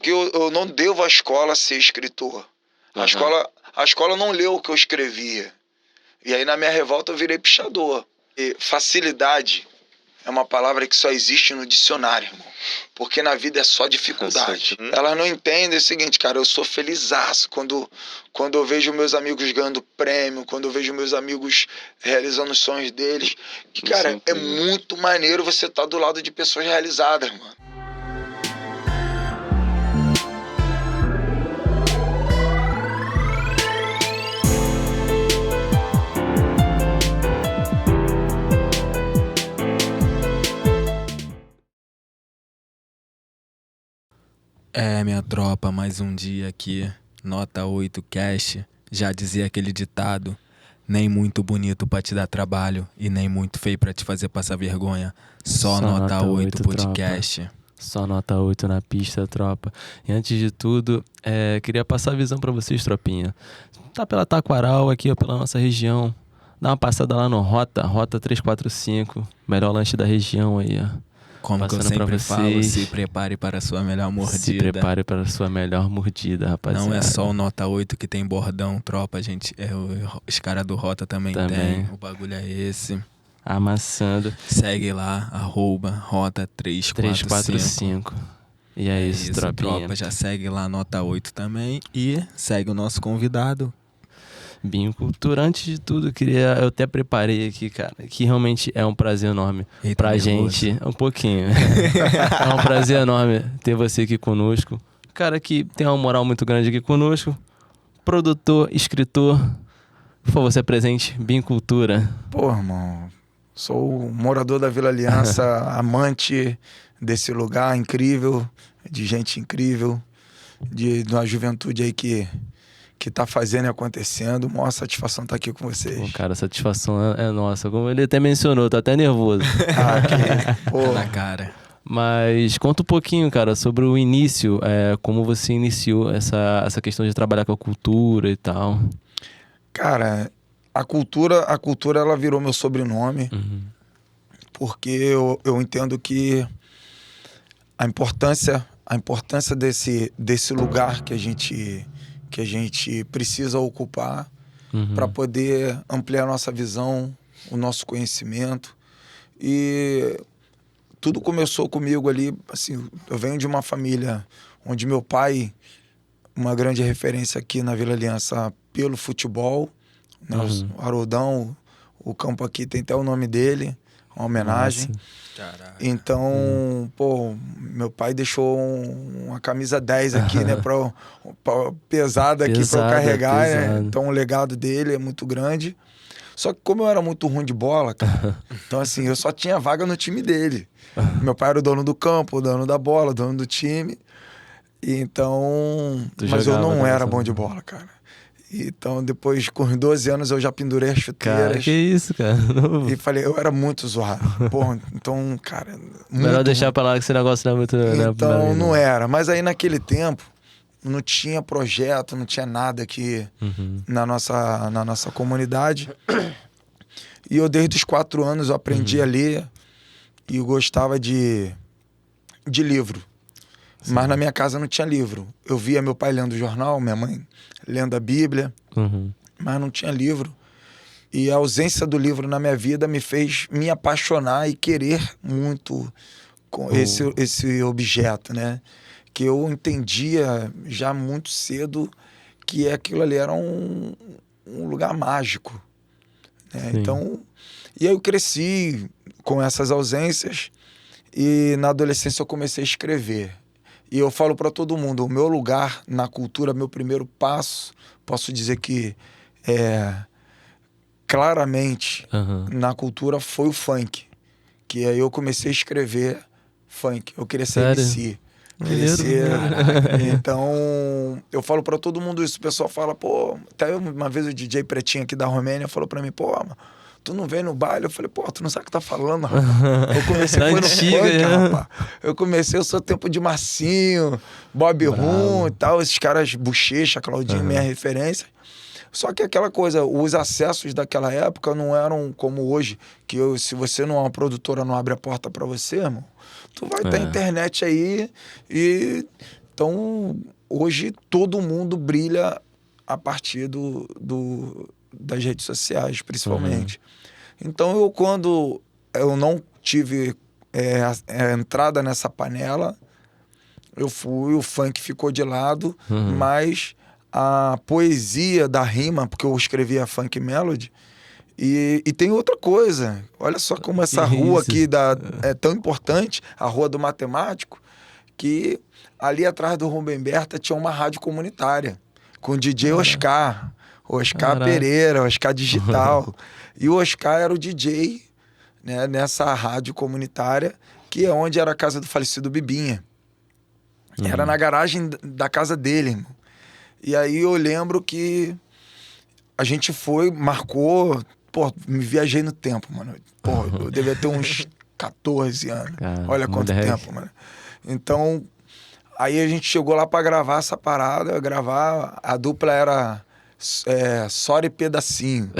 que eu não devo à escola ser escritor. Uhum. A escola não leu o que eu escrevia. E aí, na minha revolta, eu virei pichador. E facilidade é uma palavra que só existe no dicionário, irmão. Porque na vida é só dificuldade. Elas não entendem o seguinte, cara, eu sou felizaço quando eu vejo meus amigos ganhando prêmio, quando eu vejo meus amigos realizando os sonhos deles. Que, cara, é muito maneiro você estar do lado de pessoas realizadas, mano. Minha tropa, mais um dia aqui, nota 8 cast, já dizia aquele ditado, nem muito bonito pra te dar trabalho e nem muito feio pra te fazer passar vergonha, só nota 8 podcast. Tropa. Só nota 8 na pista, tropa. E antes de tudo, queria passar a visão pra vocês, tropinha. Tá pela Taquaral aqui, ó, pela nossa região, dá uma passada lá no Rota 345, melhor lanche da região aí, ó. Como que eu sempre falo, se prepare para a sua melhor mordida. Se prepare para a sua melhor mordida, rapaziada. Não é só o nota 8 que tem bordão, tropa, gente. Os caras do Rota também tem. O bagulho é esse. Amassando. Segue lá, @Rota 345. E é isso, tropinha. Tropa, já segue lá, nota 8 também. E segue o nosso convidado. Binho Cultura, antes de tudo, eu até preparei aqui, cara, que realmente é um prazer enorme pra gente, um pouquinho, é um prazer enorme ter você aqui conosco, cara que tem uma moral muito grande aqui conosco, produtor, escritor, por favor, você presente, Binho Cultura. Pô, irmão, sou morador da Vila Aliança, amante desse lugar incrível, de gente incrível, de uma juventude aí que tá fazendo e acontecendo. Maior satisfação estar aqui com vocês. Pô, cara, a satisfação é nossa. Como ele até mencionou, tô até nervoso. Pô. Na cara. Mas conta um pouquinho, cara, sobre o início, como você iniciou essa questão de trabalhar com a cultura e tal. Cara, a cultura ela virou meu sobrenome, porque eu entendo que a importância desse lugar que a gente precisa ocupar para poder ampliar a nossa visão, o nosso conhecimento. E tudo começou comigo ali, assim, eu venho de uma família onde meu pai, uma grande referência aqui na Vila Aliança pelo futebol, né, o Haroldão, o campo aqui tem até o nome dele, uma homenagem. Caraca. Então, pô, meu pai deixou uma camisa 10 aqui, né, pesada aqui pra eu carregar, né? Então o legado dele é muito grande. Só que como eu era muito ruim de bola, cara, então assim, eu só tinha vaga no time dele. Meu pai era o dono do campo, o dono da bola, o dono do time. E então, mas eu não era bom de bola, cara. Então, depois, com os 12 anos, eu já pendurei as chuteiras. Cara, que isso, cara? E falei, eu era muito zoado. Pô, então, cara... Melhor deixar pra lá que esse negócio não é muito... Então, não era. Mas aí, naquele tempo, não tinha projeto, não tinha nada aqui na nossa comunidade. E eu, desde os 4 anos, eu aprendi a ler e eu gostava de livro. Sim. Mas na minha casa não tinha livro. Eu via meu pai lendo jornal, minha mãe lendo a Bíblia, mas não tinha livro. E a ausência do livro na minha vida me fez me apaixonar e querer muito com esse objeto, né? Que eu entendia já muito cedo que aquilo ali era um lugar mágico, né? Então, e aí eu cresci com essas ausências e na adolescência eu comecei a escrever. E eu falo para todo mundo, o meu lugar na cultura, meu primeiro passo, posso dizer que claramente na cultura foi o funk. Que aí eu comecei a escrever funk. Eu queria ser MC. Então, eu falo para todo mundo isso. O pessoal fala, pô, até uma vez o DJ Pretinho aqui da Romênia falou para mim, pô, mano, tu não vem no baile? Eu falei, pô, tu não sabe o que tá falando, rapaz. Eu comecei foi no funk, rapaz. Eu sou tempo de Marcinho, Bob Rum e tal, esses caras, Bochecha, Claudinho, minha referência. Só que aquela coisa, os acessos daquela época não eram como hoje, que se você não é uma produtora, não abre a porta pra você, irmão, tu vai ter internet aí e Então, hoje, todo mundo brilha a partir das redes sociais, principalmente. Então, quando eu não tive a entrada nessa panela, o funk ficou de lado, mas a poesia da rima, porque eu escrevia funk melody, e tem outra coisa, olha só como essa rua aqui é tão importante, a Rua do Matemático, que ali atrás do Rubem Berta tinha uma rádio comunitária, com o DJ Oscar Pereira, Oscar Digital, e o Oscar era o DJ, né, nessa rádio comunitária, que é onde era a casa do falecido Bibinha. Era na garagem da casa dele, irmão. E aí eu lembro que a gente marcou, me viajei no tempo, mano. Eu devia ter uns 14 anos. Cara, olha quanto tempo, mano. Então, aí a gente chegou lá pra gravar essa parada, a dupla era Sora e Pedacinho.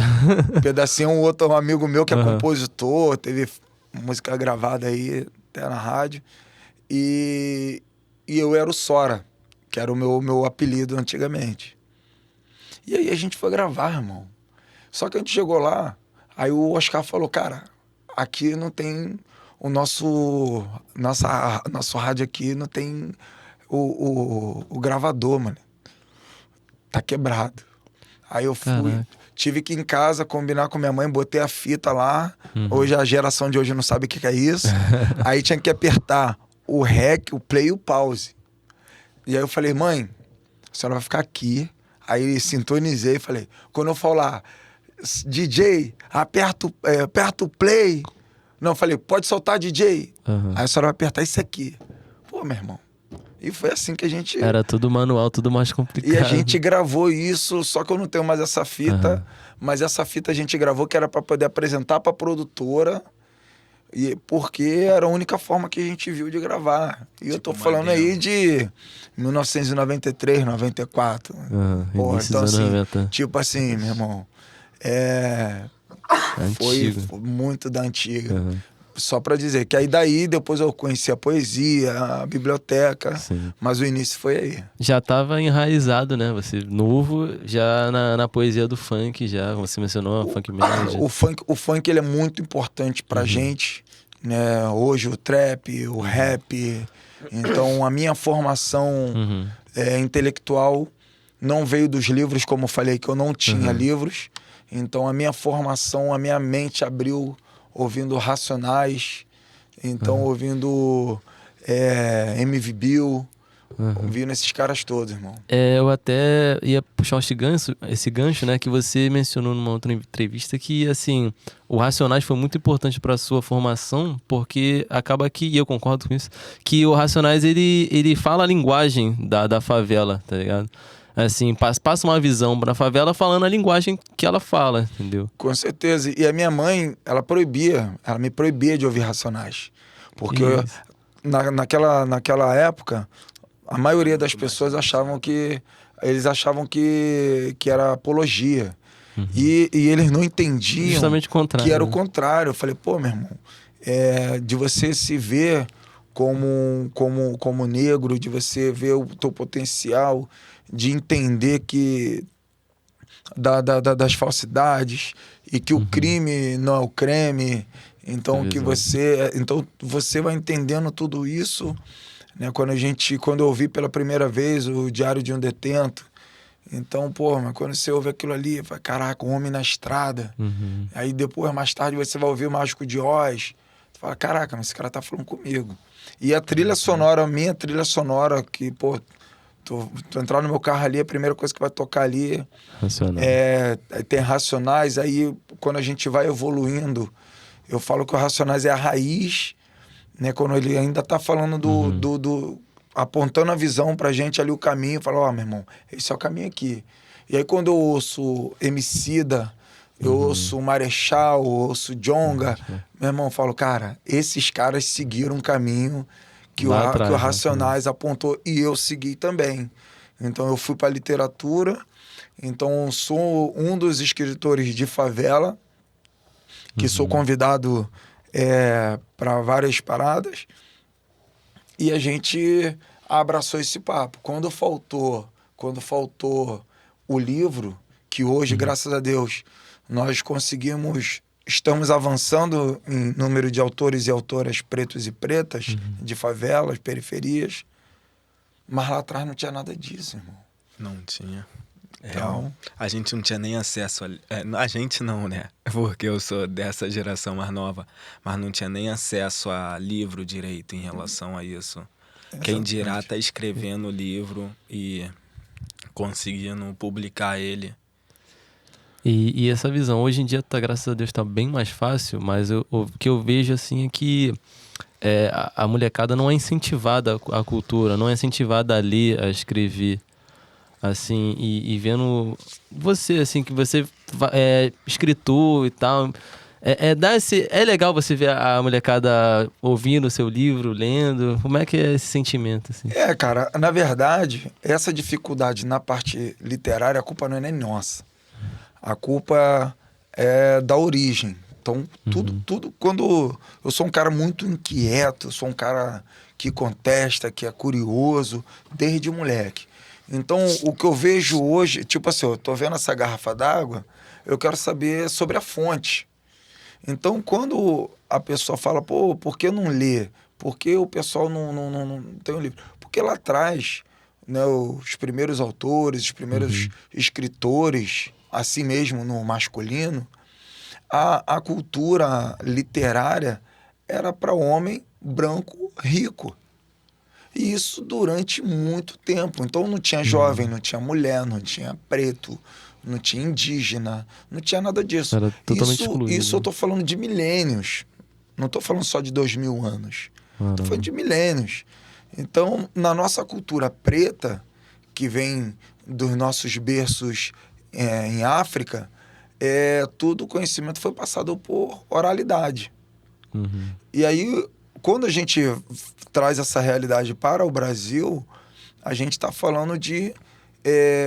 Pedacinho é um outro amigo meu que é compositor, teve música gravada aí até na rádio. E eu era o Sora, que era o meu apelido antigamente. E aí a gente foi gravar, irmão. Só que a gente chegou lá, aí o Oscar falou, cara, aqui não tem nosso rádio aqui não tem o gravador, mano. Tá quebrado. Aí eu fui, tive que ir em casa combinar com minha mãe, botei a fita lá. Hoje a geração de hoje não sabe o que é isso. Aí tinha que apertar o REC, o play e o pause. E aí eu falei, mãe, a senhora vai ficar aqui. Aí sintonizei e falei, quando eu falar, DJ, aperta o play. Não, eu falei, pode soltar, DJ. Aí a senhora vai apertar isso aqui. Pô, meu irmão. E foi assim que a gente... Era tudo manual, tudo mais complicado. E a gente gravou isso, só que eu não tenho mais essa fita. Mas essa fita a gente gravou que era para poder apresentar pra produtora. Porque era a única forma que a gente viu de gravar. E eu tô falando aí de 1993, 94. Porra, então assim, 90. Tipo assim, meu irmão, foi muito da antiga. Só pra dizer que aí daí depois eu conheci a poesia, a biblioteca, mas o início foi aí. Já tava enraizado, né? Você novo, já na poesia do funk, já você mencionou funk melody. O funk ele é muito importante pra gente, né? Hoje o trap, o rap. Então a minha formação intelectual não veio dos livros, como eu falei que eu não tinha livros. Então a minha formação, a minha mente abriu ouvindo Racionais, então ouvindo MV Bill, ouvindo esses caras todos, irmão. Eu até ia puxar esse gancho, né, que você mencionou numa outra entrevista, que assim, o Racionais foi muito importante para sua formação, porque acaba que, e eu concordo com isso, que o Racionais ele fala a linguagem da favela, tá ligado? Assim, passa uma visão pra favela falando a linguagem que ela fala, entendeu? Com certeza. E a minha mãe, ela me proibia de ouvir Racionais. Porque naquela época, a maioria das pessoas achavam que era apologia. E eles não entendiam justamente o contrário, que era o contrário. Eu falei, pô, meu irmão, de você se ver como negro, de você ver o teu potencial, de entender que das falsidades e que o crime não é o creme, então você vai entendendo tudo isso, né? Quando eu ouvi pela primeira vez o Diário de um Detento, então, pô, mas quando você ouve aquilo ali, fala, caraca, um homem na estrada. Aí depois, mais tarde, você vai ouvir o Mágico de Oz, tu fala, caraca, mas esse cara tá falando comigo. E a trilha sonora, que, pô, tu entrar no meu carro ali, a primeira coisa que vai tocar ali tem Racionais. Aí quando a gente vai evoluindo, eu falo que o Racionais é a raiz, né? Quando ele ainda tá falando apontando a visão pra gente ali, o caminho, fala, ó, meu irmão, esse é o caminho aqui. E aí quando eu ouço Emicida, eu ouço Marechal, eu ouço Djonga, meu irmão, eu falo, cara, esses caras seguiram um caminho que o Racionais apontou e eu segui também. Então eu fui para literatura, então eu sou um dos escritores de favela, que sou convidado para várias paradas, e a gente abraçou esse papo. Quando faltou o livro, que hoje, graças a Deus, nós estamos avançando em número de autores e autoras pretos e pretas, de favelas, periferias, mas lá atrás não tinha nada disso, irmão. Não tinha. Então, A gente não tinha nem acesso a gente não, né? Porque eu sou dessa geração mais nova. Mas não tinha nem acesso a livro direito em relação a isso. Quem dirá tá escrevendo o livro e conseguindo publicar ele. E essa visão, hoje em dia, graças a Deus, tá bem mais fácil, mas o que eu vejo, assim, é que a molecada não é incentivada à cultura, não é incentivada a ler, a escrever. Assim, e vendo você, assim, que você é escritor e tal, é legal você ver a molecada ouvindo o seu livro, lendo. Como é que é esse sentimento, assim? Cara, na verdade, essa dificuldade na parte literária, a culpa não é nem nossa. A culpa é da origem. Então, tudo, quando eu sou um cara muito inquieto, sou um cara que contesta, que é curioso, desde moleque. Então, o que eu vejo hoje, tipo assim, eu tô vendo essa garrafa d'água, eu quero saber sobre a fonte. Então, quando a pessoa fala, pô, por que não lê? Por que o pessoal não tem um livro? Porque lá atrás, né, os primeiros autores, os primeiros escritores, assim mesmo no masculino, a cultura literária era para homem branco rico. E isso durante muito tempo. Então não tinha jovem, não tinha mulher, não tinha preto, não tinha indígena, não tinha nada disso. Era totalmente excluído. Isso eu estou falando de milênios. Não estou falando só de 2000 anos. Estou falando de milênios. Então, na nossa cultura preta, que vem dos nossos berços em África, todo o conhecimento foi passado por oralidade. E aí, quando a gente traz essa realidade para o Brasil, a gente está falando de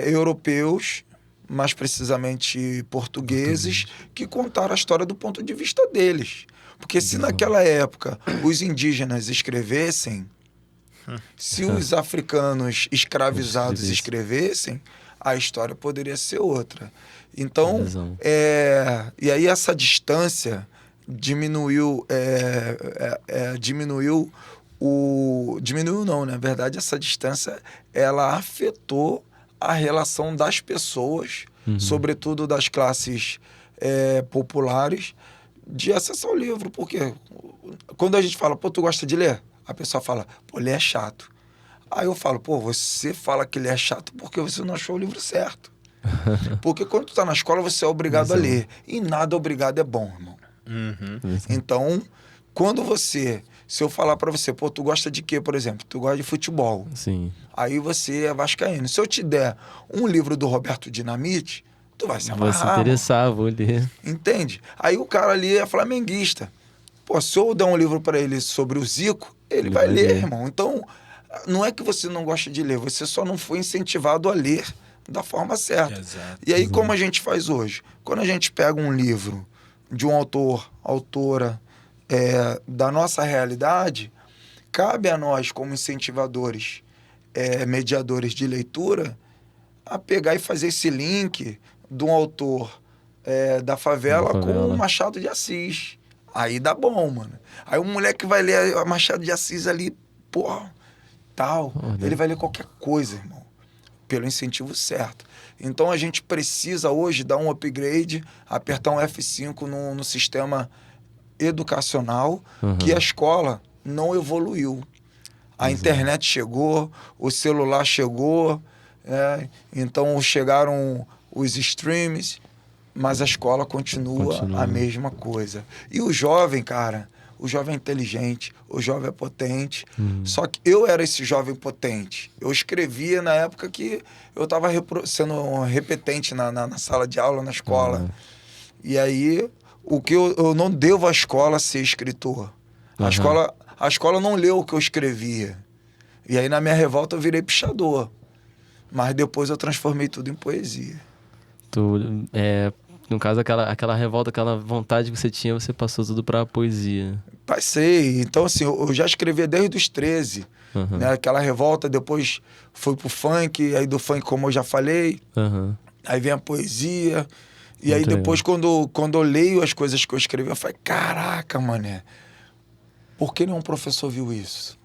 europeus, mais precisamente portugueses, que contaram a história do ponto de vista deles. Porque se naquela época os indígenas escrevessem, se os africanos escravizados escrevessem, a história poderia ser outra. Então, e aí essa distância diminuiu não, na verdade essa distância ela afetou a relação das pessoas, sobretudo das classes populares, de acesso ao livro, porque quando a gente fala, pô, tu gosta de ler? A pessoa fala, pô, ler é chato. Aí eu falo, pô, você fala que ler é chato porque você não achou o livro certo. Porque quando tu tá na escola você é obrigado a ler, e nada obrigado é bom, irmão. Então, se eu falar pra você, pô, tu gosta de quê, por exemplo? Tu gosta de futebol. Sim. Aí você é vascaíno. Se eu te der um livro do Roberto Dinamite, tu vai se amarrar. Vai se interessar, vou ler. Entende? Aí o cara ali é flamenguista. Pô, se eu der um livro pra ele sobre o Zico, ele vai ler, irmão. Então, não é que você não gosta de ler, você só não foi incentivado a ler da forma certa. Exato. E aí, como a gente faz hoje? Quando a gente pega um livro de um autora da nossa realidade, cabe a nós, como incentivadores, mediadores de leitura, a pegar e fazer esse link de um autor da favela com o Machado de Assis. Aí dá bom, mano. Aí o moleque vai ler o Machado de Assis ali, porra, tal. Ele vai ler qualquer coisa, irmão, pelo incentivo certo. Então a gente precisa hoje dar um upgrade, apertar um F5 no sistema educacional, que a escola não evoluiu. A internet chegou, o celular chegou, então chegaram os streams, mas a escola continua a mesma coisa. E o jovem, cara, o jovem é inteligente, o jovem é potente. Só que eu era esse jovem potente. Eu escrevia na época que eu estava sendo repetente na sala de aula, na escola. E aí, o que eu não devo à escola ser escritor. A escola não leu o que eu escrevia. E aí, na minha revolta, eu virei pichador. Mas depois eu transformei tudo em poesia. No caso, aquela revolta, aquela vontade que você tinha, você passou tudo pra poesia. Passei. Então, assim, eu já escrevia desde os 13. Né? Aquela revolta, depois fui pro funk, aí do funk, como eu já falei, aí vem a poesia. E muito aí depois, legal. quando eu leio as coisas que eu escrevi, eu falei, caraca, mané, por que nenhum professor viu isso?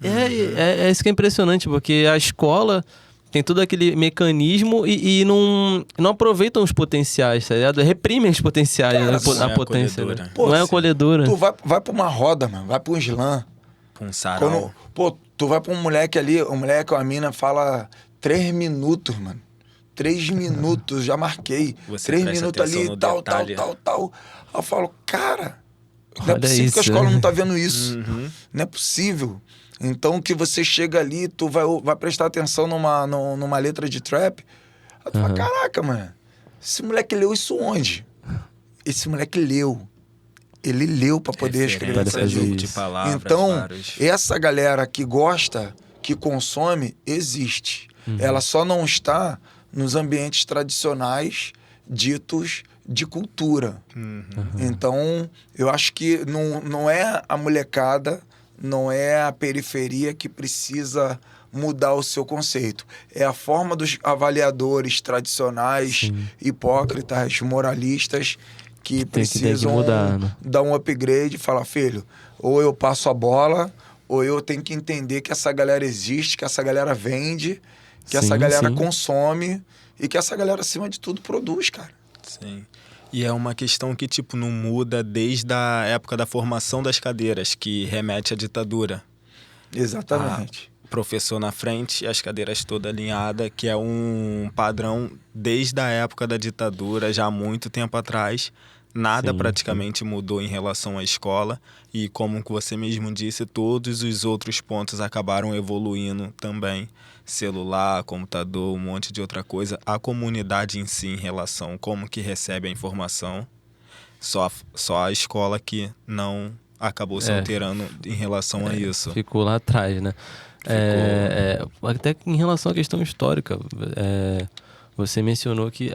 É isso que é impressionante, porque a escola tem todo aquele mecanismo e não aproveitam os potenciais, tá ligado? Reprimem os potenciais, Cara, né? não é A potência. acolhedora. Né? Pô, Não é acolhedora. Tu vai pra uma roda, mano, vai pra um slam. Um sarau. Tu vai pra um moleque ali, um moleque ou a mina fala 3 minutos, mano. 3 minutos, já marquei. Você 3 presta minutos atenção ali, no tal. detalhe. Aí eu falo, cara, não é Olha possível que a isso, escola né? não tá vendo isso. Não é possível. Então, que você chega ali, tu vai prestar atenção numa letra de trap, aí tu fala, caraca, mano, esse moleque leu isso onde? Esse moleque leu. Ele leu pra poder escrever Para essa fazer gente. isso. de palavras, Então, vários. essa galera que gosta, que consome, existe. Ela só não está nos ambientes tradicionais ditos de cultura. Então, eu acho que não é a molecada, não é a periferia que precisa mudar o seu conceito. É a forma dos avaliadores tradicionais, hipócritas, moralistas, que tem que precisam mudar, né? dar um upgrade e falar, filho, ou eu passo a bola, ou eu tenho que entender que essa galera existe, que essa galera vende, que essa galera consome e que essa galera, acima de tudo, produz, cara. Sim. E é uma questão que, tipo, não muda desde a época da formação das cadeiras, que remete à ditadura. Exatamente. Professor na frente e as cadeiras todas alinhadas, que é um padrão desde a época da ditadura, já há muito tempo atrás. Nada praticamente mudou em relação à escola e, como você mesmo disse, todos os outros pontos acabaram evoluindo também. Celular, computador, um monte de outra coisa. A comunidade em si, em relação a como que recebe a informação, só a escola que não acabou se alterando em relação a isso. Ficou lá atrás, né? Até em relação à questão histórica, você mencionou que,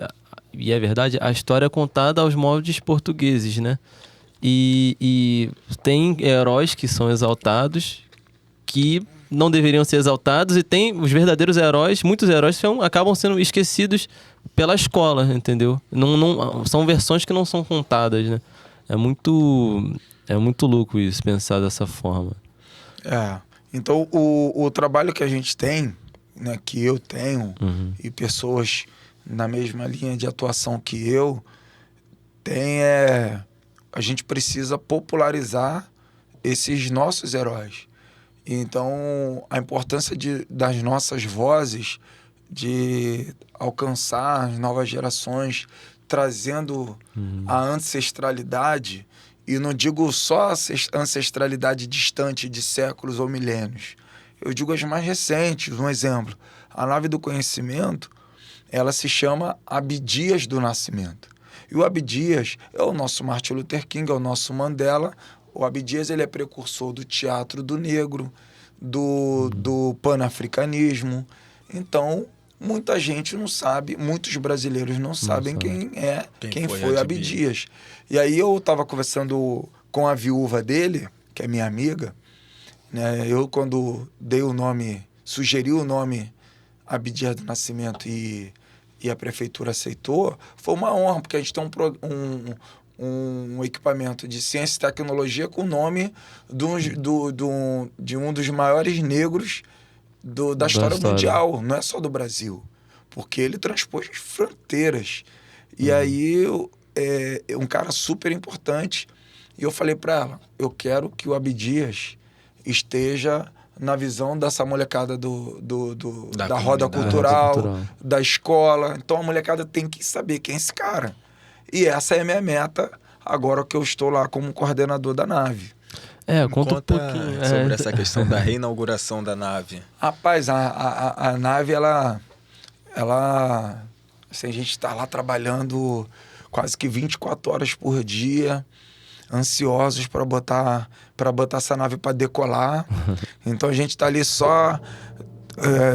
e é verdade, a história é contada aos moldes portugueses, né? E tem heróis que são exaltados que não deveriam ser exaltados, e tem os verdadeiros heróis, muitos heróis acabam sendo esquecidos pela escola, entendeu? Não, são versões que não são contadas, né? É muito louco isso, pensar dessa forma. Então, o trabalho que a gente tem, né, que eu tenho, e pessoas na mesma linha de atuação que eu, a gente precisa popularizar esses nossos heróis. Então, a importância das nossas vozes, de alcançar as novas gerações, trazendo a ancestralidade. E não digo só a ancestralidade distante de séculos ou milênios. Eu digo as mais recentes. Um exemplo, a nave do conhecimento, ela se chama Abdias do Nascimento. E o Abdias é o nosso Martin Luther King, é o nosso Mandela. O Abdias, ele é precursor do teatro do negro, do panafricanismo. Então, muita gente não sabe, muitos brasileiros não sabem quem foi Abdias. E aí eu estava conversando com a viúva dele, que é minha amiga, né? Eu, quando sugeri o nome Abdias do Nascimento e a prefeitura aceitou, foi uma honra, porque a gente tem um equipamento de ciência e tecnologia com o nome de um dos maiores negros da história mundial, não é só do Brasil, porque ele transpôs fronteiras. E aí, é um cara super importante. E eu falei para ela, eu quero que o Abdias esteja na visão dessa molecada da roda cultural, da escola. Então a molecada tem que saber quem é esse cara. E essa é a minha meta, agora que eu estou lá como coordenador da nave. Conta um pouquinho sobre essa questão da reinauguração da nave. Rapaz, a nave, ela assim, a gente está lá trabalhando quase que 24 horas por dia, ansiosos para botar essa nave para decolar. Então a gente está ali só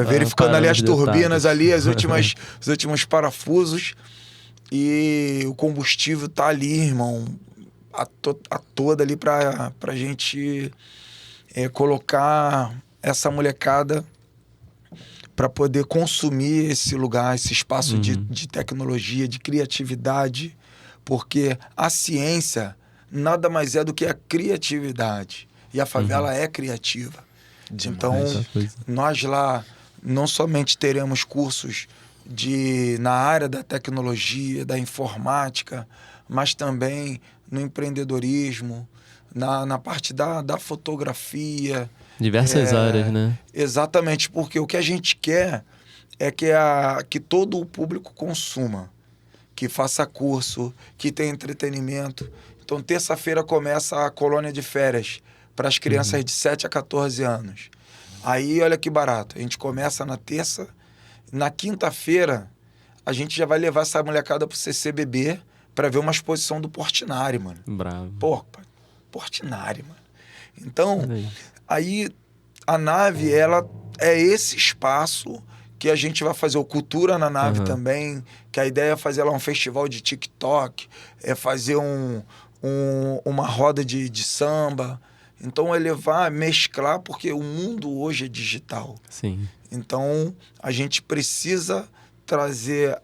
verificando ali as turbinas, ali, os últimos parafusos. E o combustível tá ali, irmão, a toda ali pra gente colocar essa molecada para poder consumir esse lugar, esse espaço de tecnologia, de criatividade, porque a ciência nada mais é do que a criatividade. E a favela é criativa. Demais. Então, nós lá não somente teremos cursos na área da tecnologia, da informática, mas também no empreendedorismo, na parte da fotografia. Diversas áreas, né? Exatamente, porque o que a gente quer é que todo o público consuma, que faça curso, que tenha entretenimento. Então, terça-feira começa a colônia de férias para as crianças de 7 a 14 anos. Aí, olha que barato. A gente começa na terça. Na quinta-feira, a gente já vai levar essa molecada pro CCBB para ver uma exposição do Portinari, mano. Bravo. Pô, Portinari, mano. Então, aí a nave, ela é esse espaço que a gente vai fazer o Cultura na Nave também, que a ideia é fazer lá um festival de TikTok, é fazer uma roda de samba. Então, é levar, mesclar, porque o mundo hoje é digital. Sim. Então, a gente precisa trazer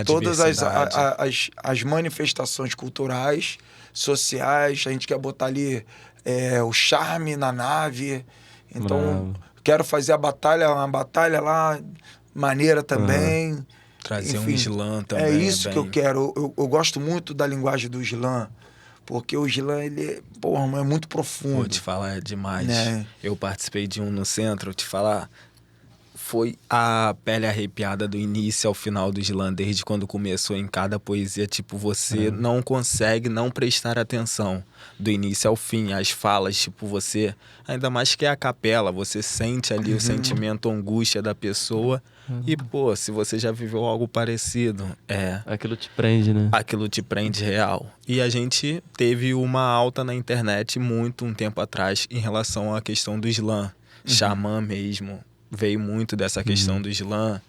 todas as manifestações culturais, sociais. A gente quer botar ali o charme na nave. Então, quero fazer uma batalha lá, maneira também. Trazer Enfim, um slam também. É isso que eu quero. Eu gosto muito da linguagem do slam. Porque o slam, ele é muito profundo. Vou te falar, é demais. Né? Eu participei de um no centro, vou te falar. Foi a pele arrepiada do início ao final do slam, desde quando começou em cada poesia. Tipo, você não consegue não prestar atenção do início ao fim. As falas, tipo, você... Ainda mais que é a capela, você sente ali o sentimento, a angústia da pessoa. E, pô, se você já viveu algo parecido, aquilo te prende, né? Aquilo te prende real. E a gente teve uma alta na internet um tempo atrás em relação à questão do slam. Xamã mesmo veio muito dessa questão do slam.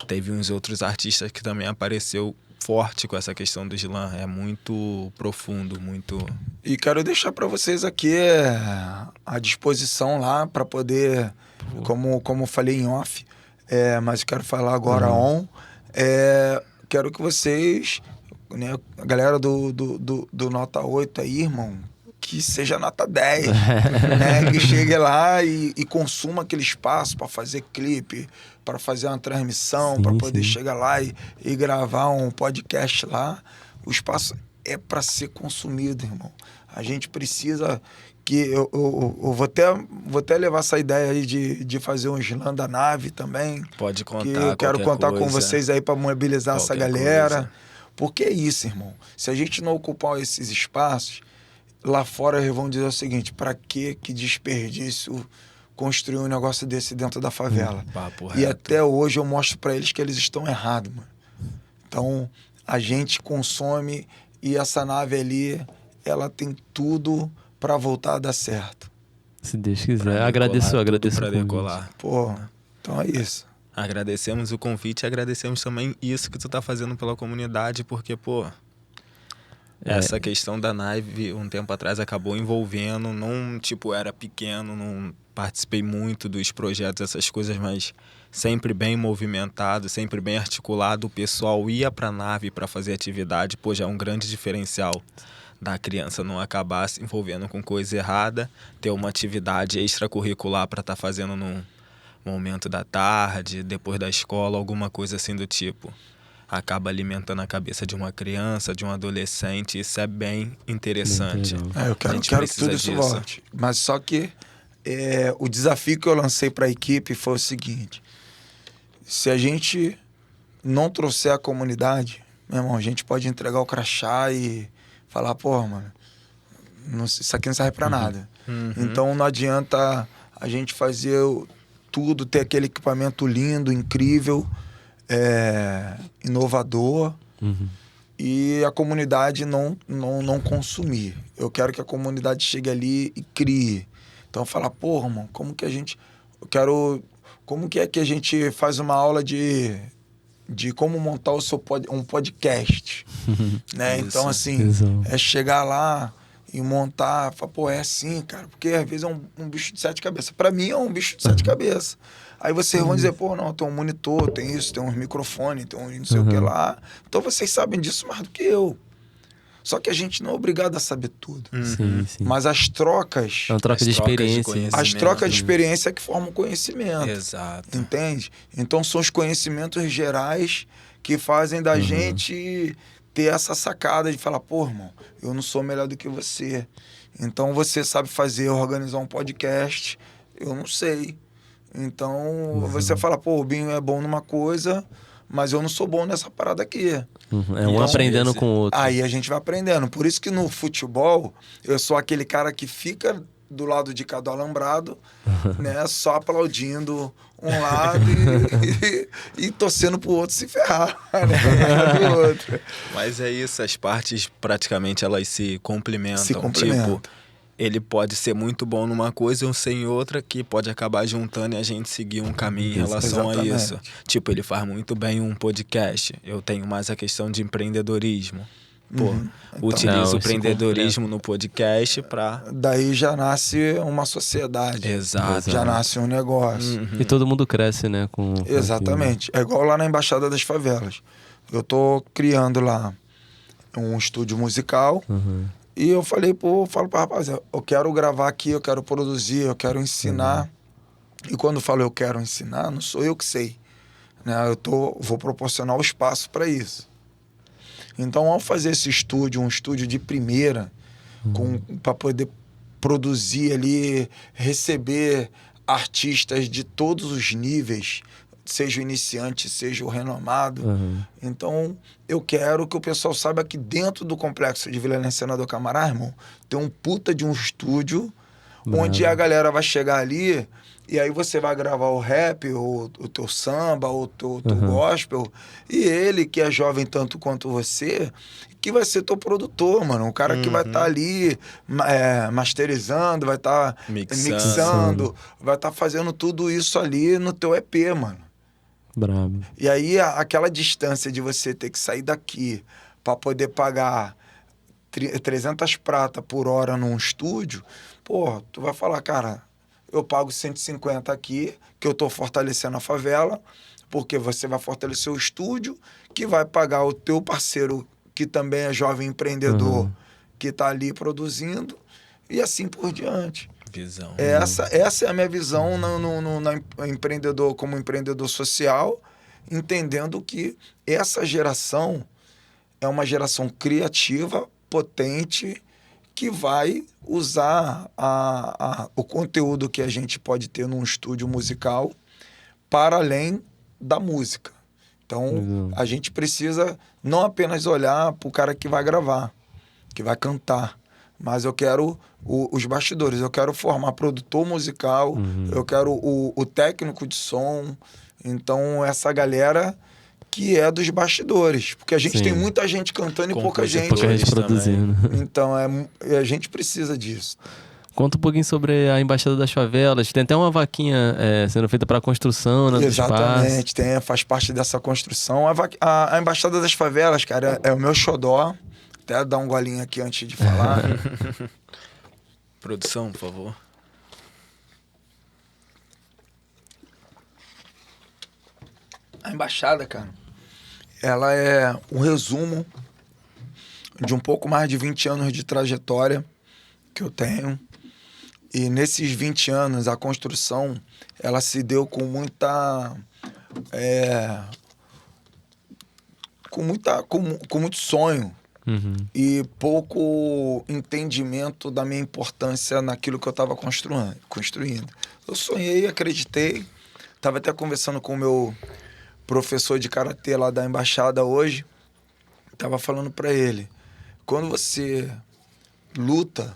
Teve uns outros artistas que também apareceu forte com essa questão do slam. É muito profundo, muito... E quero deixar para vocês aqui a disposição lá para poder, como falei em off, mas quero falar agora on. Quero que vocês, né, a galera do Nota 8 aí, irmão, que seja nota 10, né? Que chegue lá e consuma aquele espaço para fazer clipe, para fazer uma transmissão, para poder chegar lá e gravar um podcast lá. O espaço é para ser consumido, irmão. A gente precisa que... Eu vou até levar essa ideia aí de fazer um slam da nave também. Pode contar. Que eu quero contar com vocês aí para mobilizar essa galera. Porque é isso, irmão. Se a gente não ocupar esses espaços, lá fora eles vão dizer o seguinte: para que desperdício construir um negócio desse dentro da favela? E até hoje eu mostro para eles que eles estão errados, mano. Então, a gente consome e essa nave ali, ela tem tudo para voltar a dar certo. Se Deus quiser. Agradeço para decolar. Pô, então é isso. Agradecemos o convite e agradecemos também isso que tu tá fazendo pela comunidade, porque, pô, essa questão da nave, um tempo atrás, acabou envolvendo, não, tipo, era pequeno, não participei muito dos projetos, essas coisas, mas sempre bem movimentado, sempre bem articulado, o pessoal ia pra nave para fazer atividade, pô, já é um grande diferencial da criança não acabar se envolvendo com coisa errada, ter uma atividade extracurricular para estar fazendo num momento da tarde, depois da escola, alguma coisa assim do tipo. Acaba alimentando a cabeça de uma criança, de um adolescente, isso é bem interessante. Eu quero que tudo isso volte. Mas só que o desafio que eu lancei para a equipe foi o seguinte: se a gente não trouxer a comunidade, meu irmão, a gente pode entregar o crachá e falar, pô, mano, isso aqui não serve para nada. Então não adianta a gente fazer tudo, ter aquele equipamento lindo, incrível, inovador, e a comunidade não consumir. Eu quero que a comunidade chegue ali e crie. Então falar, porra, mano, como que é que a gente faz uma aula de de como montar o seu um podcast, né? Isso. Então, assim, é chegar lá e montar, falar, pô, é assim, cara, porque às vezes é um bicho de 7 cabeças. Pra mim é um bicho de 7 cabeças. Aí vocês vão dizer, pô, não, tem um monitor, tem isso, tem uns microfones, tem um não sei o que lá. Então vocês sabem disso mais do que eu. Só que a gente não é obrigado a saber tudo. Sim, sim. Mas as trocas... É uma troca de experiência. As trocas de experiência é que formam conhecimento. Exato. Entende? Então são os conhecimentos gerais que fazem da gente ter essa sacada de falar, pô, irmão, eu não sou melhor do que você. Então você sabe organizar um podcast, eu não sei. Então você fala, pô, o Binho é bom numa coisa, mas eu não sou bom nessa parada aqui. É um aprendendo com o outro. Aí a gente vai aprendendo. Por isso que no futebol, eu sou aquele cara que fica do lado de cada alambrado, né? Só aplaudindo um lado e torcendo pro outro se ferrar, né? Do outro. Mas é isso, as partes praticamente elas se complementam. Se complementam. Tipo, ele pode ser muito bom numa coisa e um sem outra, que pode acabar juntando e a gente seguir um caminho em relação a isso. Tipo, ele faz muito bem um podcast. Eu tenho mais a questão de empreendedorismo. Pô, utilizo o empreendedorismo no podcast pra... Daí já nasce uma sociedade. Exato. Já nasce um negócio. E todo mundo cresce, né? Exatamente. É igual lá na Embaixada das Favelas. Eu tô criando lá um estúdio musical. E eu falei, falo pra rapaziada, eu quero gravar aqui, eu quero produzir, eu quero ensinar. E quando eu falo eu quero ensinar, não sou eu que sei. Né? Vou proporcionar o espaço para isso. Então, ao fazer esse estúdio, um estúdio de primeira, para poder produzir ali, receber artistas de todos os níveis, seja o iniciante, seja o renomado. Então, eu quero que o pessoal saiba que dentro do complexo de Vila Helena Senador Camará, irmão, tem um puta de um estúdio onde a galera vai chegar ali e aí você vai gravar o rap, o teu samba, o teu gospel, e ele, que é jovem tanto quanto você, que vai ser teu produtor, mano. O cara que vai estar ali masterizando, vai estar mixando, vai estar fazendo tudo isso ali no teu EP, mano. Brabo. E aí, aquela distância de você ter que sair daqui para poder pagar 300 prata por hora num estúdio, pô, tu vai falar, cara, eu pago 150 aqui, que eu tô fortalecendo a favela, porque você vai fortalecer o estúdio, que vai pagar o teu parceiro, que também é jovem empreendedor, que tá ali produzindo, e assim por diante. Visão. Essa é a minha visão empreendedor, como empreendedor social, entendendo que essa geração é uma geração criativa, potente, que vai usar o conteúdo que a gente pode ter num estúdio musical para além da música. Então, a gente precisa não apenas olhar para o cara que vai gravar, que vai cantar, mas eu quero os bastidores, eu quero formar produtor musical, eu quero o técnico de som. Então, essa galera que é dos bastidores, porque a gente tem muita gente cantando e pouca gente produzindo. Então, a gente precisa disso. Conta um pouquinho sobre a Embaixada das Favelas. Tem até uma vaquinha sendo feita para a construção, né, do Exatamente, faz parte dessa construção. A Embaixada das Favelas, cara, é o meu xodó. Até dar um golinho aqui antes de falar. Produção, por favor. A Embaixada, cara, ela é um resumo de um pouco mais de 20 anos de trajetória que eu tenho. E nesses 20 anos, a construção, ela se deu com muito sonho. E pouco entendimento da minha importância naquilo que eu estava construindo. Eu sonhei, acreditei. Estava até conversando com o meu professor de karatê lá da Embaixada hoje. Estava falando para ele, quando você luta,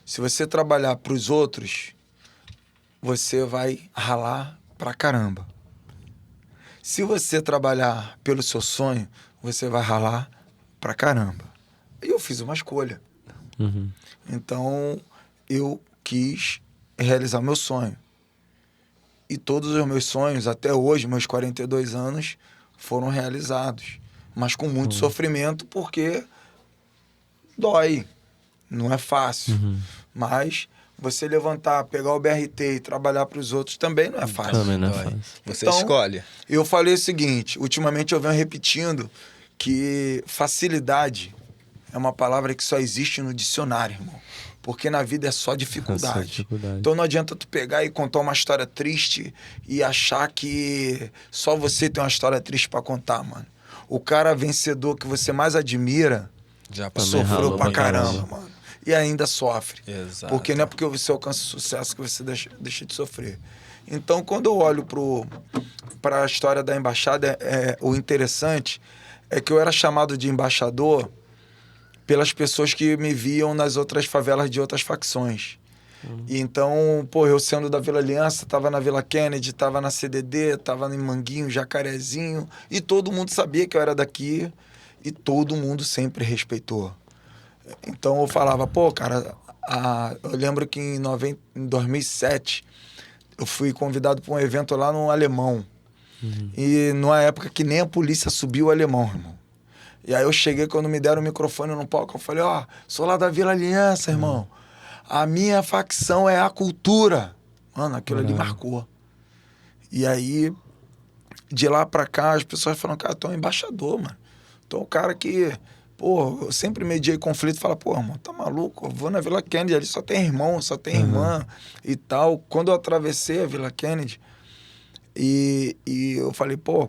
se você trabalhar para os outros, você vai ralar pra caramba. Se você trabalhar pelo seu sonho, você vai ralar pra caramba. E eu fiz uma escolha. Então, eu quis realizar meu sonho. E todos os meus sonhos, até hoje, meus 42 anos, foram realizados. Mas com muito sofrimento, porque dói. Não é fácil. Mas você levantar, pegar o BRT e trabalhar para os outros também não é fácil. Também não é fácil. Você Então, escolhe. Eu falei o seguinte, ultimamente eu venho repetindo que facilidade é uma palavra que só existe no dicionário, irmão. Porque na vida é só dificuldade. Então não adianta tu pegar e contar uma história triste e achar que só você tem uma história triste pra contar, mano. O cara vencedor que você mais admira Já sofreu pra caramba, mano. E ainda sofre. Exato. Porque não é porque você alcança sucesso que você deixa de sofrer. Então, quando eu olho para a história da embaixada, o interessante é que eu era chamado de embaixador pelas pessoas que me viam nas outras favelas de outras facções. E então, pô, eu sendo da Vila Aliança, tava na Vila Kennedy, tava na CDD, tava em Manguinho, Jacarezinho, e todo mundo sabia que eu era daqui e todo mundo sempre respeitou. Então eu falava, pô, cara, eu lembro que em 2007 eu fui convidado para um evento lá no Alemão. E numa época que nem a polícia subiu o Alemão, irmão. E aí eu cheguei, quando me deram o microfone no palco, eu falei, ó, sou lá da Vila Aliança, irmão. A minha facção é a cultura. Mano, aquilo ali marcou. E aí, de lá pra cá, as pessoas falam, cara, tu é um embaixador, mano. Tu é um cara que, pô, eu sempre mediei conflito, fala, pô, irmão, tá maluco? Eu vou na Vila Kennedy, ali só tem irmão, só tem irmã e tal. Quando eu atravessei a Vila Kennedy, e eu falei, pô,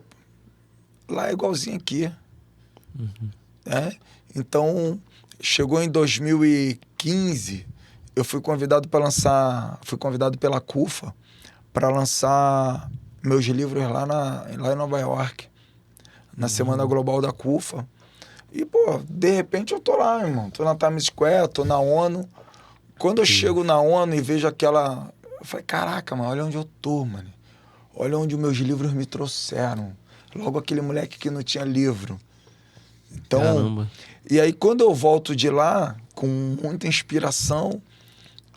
lá é igualzinho aqui. Então, chegou em 2015, eu fui convidado pela CUFA para lançar meus livros lá em Nova York, na Semana Global da CUFA. E, pô, de repente eu tô lá, irmão. Tô na Times Square, tô na ONU. Quando eu chego na ONU e vejo aquela... Eu falei, caraca, mano, olha onde eu tô, mano. Olha onde os meus livros me trouxeram. Logo aquele moleque que não tinha livro. Então, caramba. E aí quando eu volto de lá, com muita inspiração,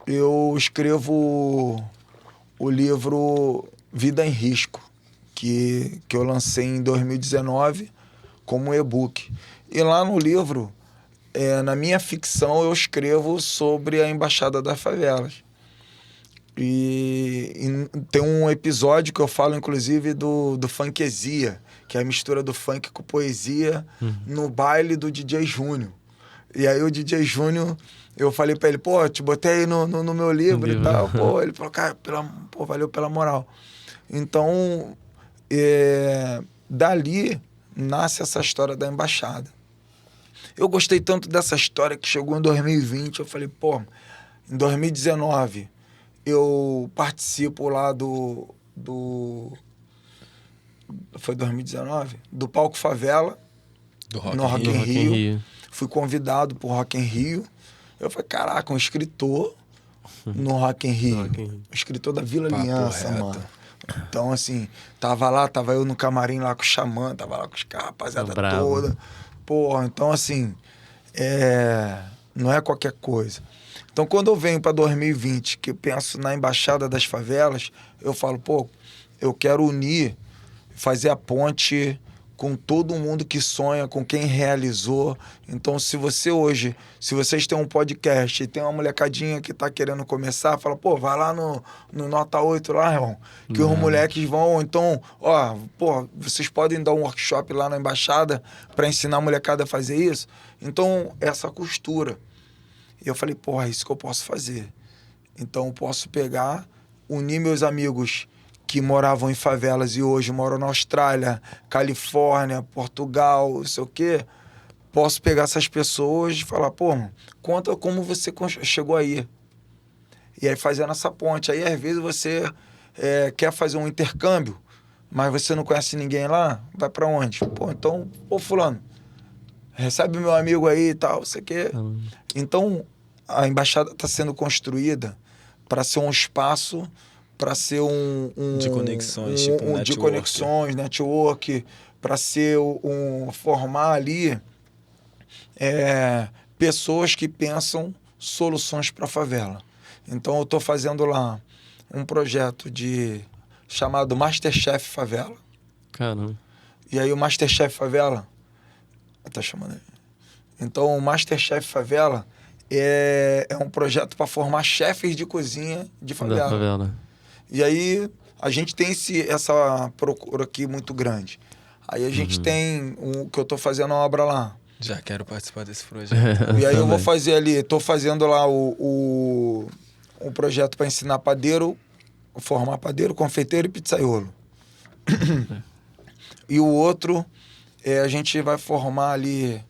eu escrevo o livro Vida em Risco, que eu lancei em 2019 como e-book. E lá no livro, na minha ficção, eu escrevo sobre a Embaixada das Favelas. E tem um episódio que eu falo, inclusive, do funkzia, que é a mistura do funk com poesia, no baile do DJ Júnior. E aí o DJ Júnior, eu falei pra ele, pô, te botei aí no meu livro e tal. Pô, ele falou, cara, valeu pela moral. Então, dali nasce essa história da embaixada. Eu gostei tanto dessa história que chegou em 2020, eu falei, pô, em 2019 eu participo lá foi 2019? Do Palco Favela, no Rock in Rio. Fui convidado pro Rock in Rio. Eu falei, caraca, um escritor no Rock in Rio. Um escritor da Vila Aliança, mano. Então, assim, tava eu no camarim lá com o Xamã, tava lá com os caras, rapaziada toda. Porra, então, assim, não é qualquer coisa. Então, quando eu venho para 2020, que eu penso na Embaixada das Favelas, eu falo, pô, eu quero unir, fazer a ponte com todo mundo que sonha, com quem realizou. Então, se vocês têm um podcast e tem uma molecadinha que tá querendo começar, fala, pô, vai lá no Nota 8 lá, irmão, que os moleques vão, então, ó, pô, vocês podem dar um workshop lá na Embaixada para ensinar a molecada a fazer isso. Então, essa costura. E eu falei, porra, é isso que eu posso fazer. Então, eu posso pegar, unir meus amigos que moravam em favelas e hoje moram na Austrália, Califórnia, Portugal, não sei o quê. Posso pegar essas pessoas e falar, pô, conta como você chegou aí. E aí fazendo essa ponte. Aí, às vezes, você quer fazer um intercâmbio, mas você não conhece ninguém lá, vai pra onde? Pô, então, pô, fulano, recebe meu amigo aí e tal, você quer. Então, a embaixada está sendo construída para ser um espaço, para ser de conexões, de conexões, network, para ser formar ali pessoas que pensam soluções para a favela. Então, eu estou fazendo lá um projeto de chamado Masterchef Favela. Caramba. E aí o Masterchef Favela... Tá chamando aí. Então o Masterchef Favela é um projeto para formar chefes de cozinha de favela. Da favela. E aí a gente tem essa procura aqui muito grande. Aí a gente tem que eu tô fazendo uma obra lá. Já quero participar desse projeto. E aí eu vou fazer ali, tô fazendo lá um projeto para ensinar padeiro, formar padeiro, confeiteiro e pizzaiolo. E o outro, a gente vai formar ali,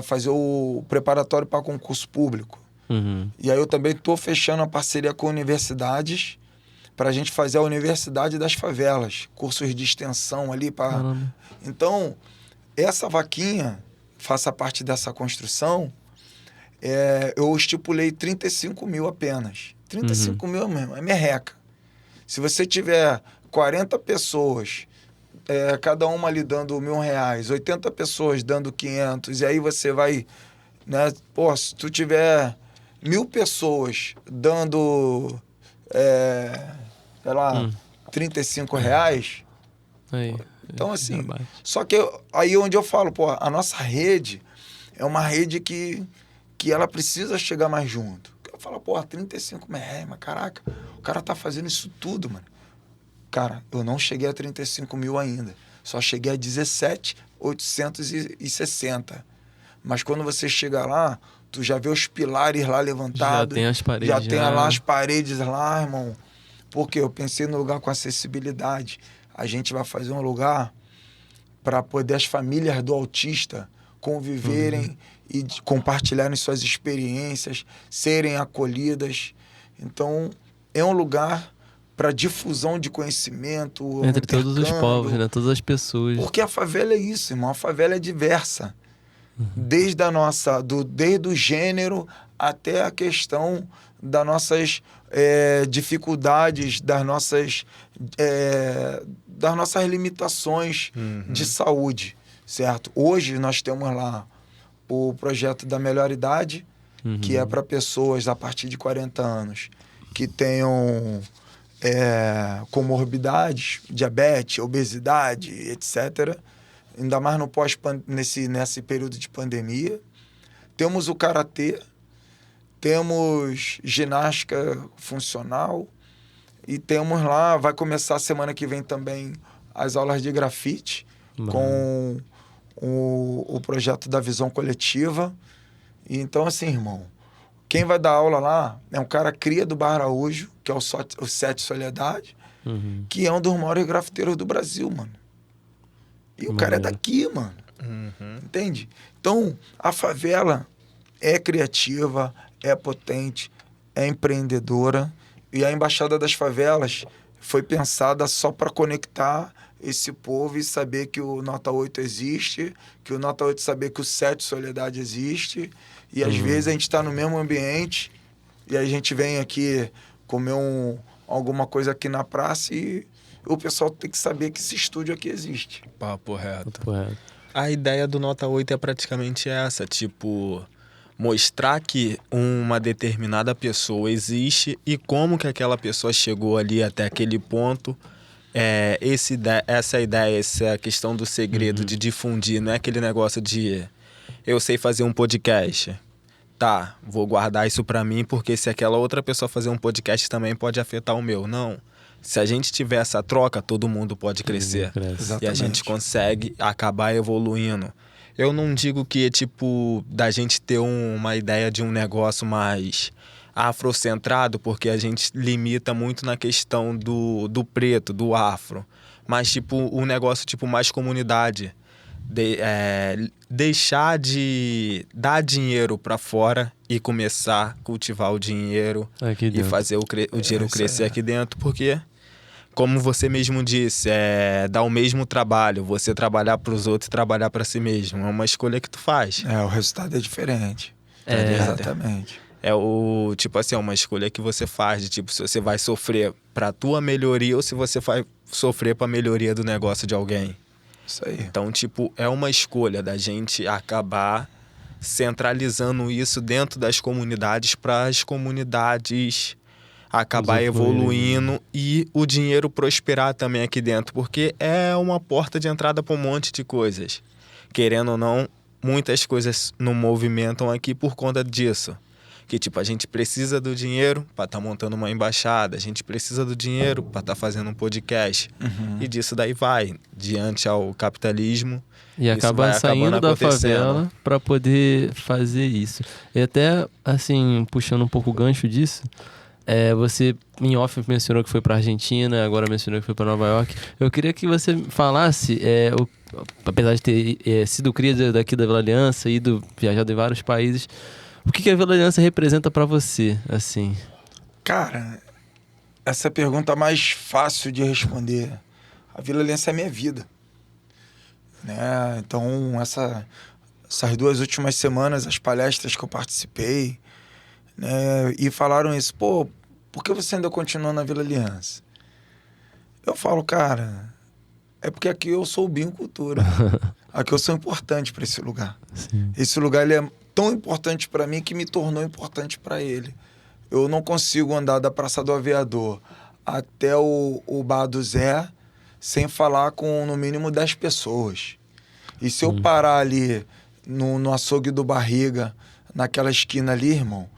fazer o preparatório para concurso público. E aí eu também tô fechando a parceria com universidades para a gente fazer a Universidade das Favelas, cursos de extensão ali para... Então, essa vaquinha, faça parte dessa construção, eu estipulei 35 mil apenas. 35 mil mesmo, é merreca. Se você tiver 40 pessoas, cada uma ali dando R$1.000, 80 pessoas dando 500, e aí você vai, né? Pô, se tu tiver 1.000 pessoas dando, sei lá, R$35, Aí, então assim, só que aí onde eu falo, pô, a nossa rede é uma rede que ela precisa chegar mais junto. Eu falo, pô, R$35, mas caraca, o cara tá fazendo isso tudo, mano. Cara, eu não cheguei a 35 mil ainda. Só cheguei a 17.860. Mas quando você chega lá, tu já vê os pilares lá levantados. Já tem as paredes. Já tem lá as paredes lá, irmão. Porque eu pensei no lugar com acessibilidade. A gente vai fazer um lugar para poder as famílias do autista conviverem e compartilharem suas experiências, serem acolhidas. Então, é um lugar para difusão de conhecimento entre todos os povos, né? Todas as pessoas. Porque a favela é isso, irmão. A favela é diversa. Desde o gênero até a questão das nossas dificuldades, das nossas limitações de saúde, certo? Hoje nós temos lá o projeto da Melhor Idade, que é para pessoas a partir de 40 anos que tenham comorbidades, diabetes, obesidade, etc. Ainda mais nesse período de pandemia. Temos o karatê, temos ginástica funcional e temos lá, vai começar semana que vem também as aulas de grafite com o projeto da visão coletiva. E então, assim, irmão, quem vai dar aula lá é um cara cria do Barra Araújo, que é o Sete Soledade, que é um dos maiores grafiteiros do Brasil, mano. E o cara é daqui, mano. Entende? Então, a favela é criativa, é potente, é empreendedora. E a Embaixada das Favelas foi pensada só para conectar esse povo e saber que o Nota 8 existe, que o Nota 8 saber que o Sete Soledade existe. E às vezes a gente está no mesmo ambiente e a gente vem aqui comer alguma coisa aqui na praça e o pessoal tem que saber que esse estúdio aqui existe. Papo reto. A ideia do Nota 8 é praticamente essa, tipo, mostrar que uma determinada pessoa existe e como que aquela pessoa chegou ali até aquele ponto. Essa ideia, essa questão do segredo, de difundir, não é aquele negócio de eu sei fazer um podcast. Tá, vou guardar isso pra mim porque se aquela outra pessoa fazer um podcast também pode afetar o meu. Não. Se a gente tiver essa troca, todo mundo pode crescer. E a gente consegue acabar evoluindo. Eu não digo que, tipo, da gente ter uma ideia de um negócio mais afrocentrado, porque a gente limita muito na questão do preto, do afro. Mas, tipo, um negócio, tipo, mais comunidade. Deixar de dar dinheiro para fora e começar a cultivar o dinheiro e fazer o dinheiro crescer aqui dentro, porque, como você mesmo disse, dá o mesmo trabalho, você trabalhar para os outros e trabalhar para si mesmo, é uma escolha que tu faz. O resultado é diferente. Exatamente. Tipo assim, é uma escolha que você faz, de tipo, se você vai sofrer para tua melhoria ou se você vai sofrer para melhoria do negócio de alguém. Isso aí. Então, tipo, é uma escolha da gente acabar centralizando isso dentro das comunidades para as comunidades acabar evoluindo e o dinheiro prosperar também aqui dentro, porque é uma porta de entrada para um monte de coisas. Querendo ou não, muitas coisas não movimentam aqui por conta disso. Que tipo, a gente precisa do dinheiro para estar montando uma embaixada, a gente precisa do dinheiro para estar fazendo um podcast. E disso daí vai, diante ao capitalismo. E acaba saindo da favela para poder fazer isso. E até, assim, puxando um pouco o gancho disso, você em off mencionou que foi para Argentina, agora mencionou que foi para Nova York. Eu queria que você falasse, apesar de ter sido cria daqui da Vila Aliança, viajado em vários países, o que a Vila Aliança representa para você, assim? Cara, essa pergunta é mais fácil de responder. A Vila Aliança é a minha vida. Né? Então, essas 2 últimas semanas, as palestras que eu participei, né, e falaram isso, pô, por que você ainda continua na Vila Aliança? Eu falo, cara, é porque aqui eu sou o Binho Cultura. Aqui eu sou importante para esse lugar. Sim. Esse lugar ele é tão importante para mim que me tornou importante para ele. Eu não consigo andar da Praça do Aviador até o Bar do Zé sem falar com no mínimo 10 pessoas. E se eu parar ali no açougue do Barriga, naquela esquina ali, irmão,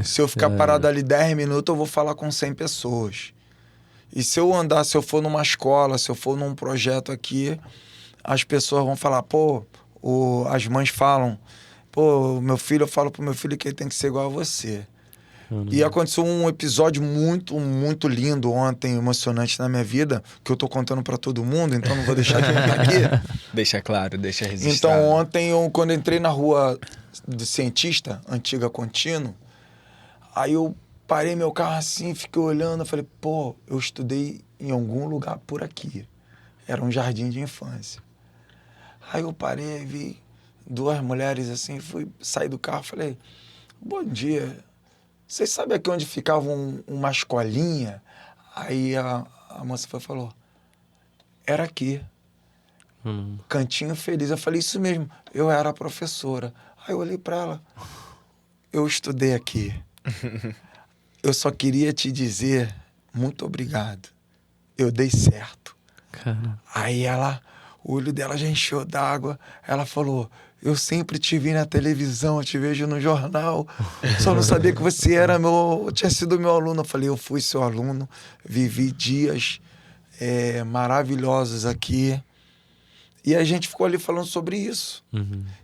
se eu ficar parado ali 10 minutos, eu vou falar com 100 pessoas. E se eu for numa escola, se eu for num projeto aqui, as pessoas vão falar, pô, as mães falam, pô, eu falo pro meu filho que ele tem que ser igual a você. E aconteceu um episódio muito, muito lindo ontem, emocionante na minha vida, que eu tô contando pra todo mundo, então não vou deixar de contar aqui. Deixa claro, deixa registrado. Então ontem, quando eu entrei na rua do Cientista, antiga Contínuo, aí eu parei meu carro assim, fiquei olhando, eu falei, pô, eu estudei em algum lugar por aqui. Era um jardim de infância. Aí eu parei, vi 2 mulheres assim, saí do carro, falei, bom dia, vocês sabem aqui onde ficava uma escolinha? Aí a moça falou, era aqui, Cantinho Feliz. Eu falei, isso mesmo, eu era a professora. Aí eu olhei para ela, eu estudei aqui. Eu só queria te dizer muito obrigado. Eu dei certo. Cara. Aí o olho dela já encheu d'água. Ela falou, eu sempre te vi na televisão, eu te vejo no jornal. Só não sabia que você tinha sido meu aluno. Eu falei, eu fui seu aluno. Vivi dias maravilhosos aqui. E a gente ficou ali falando sobre isso.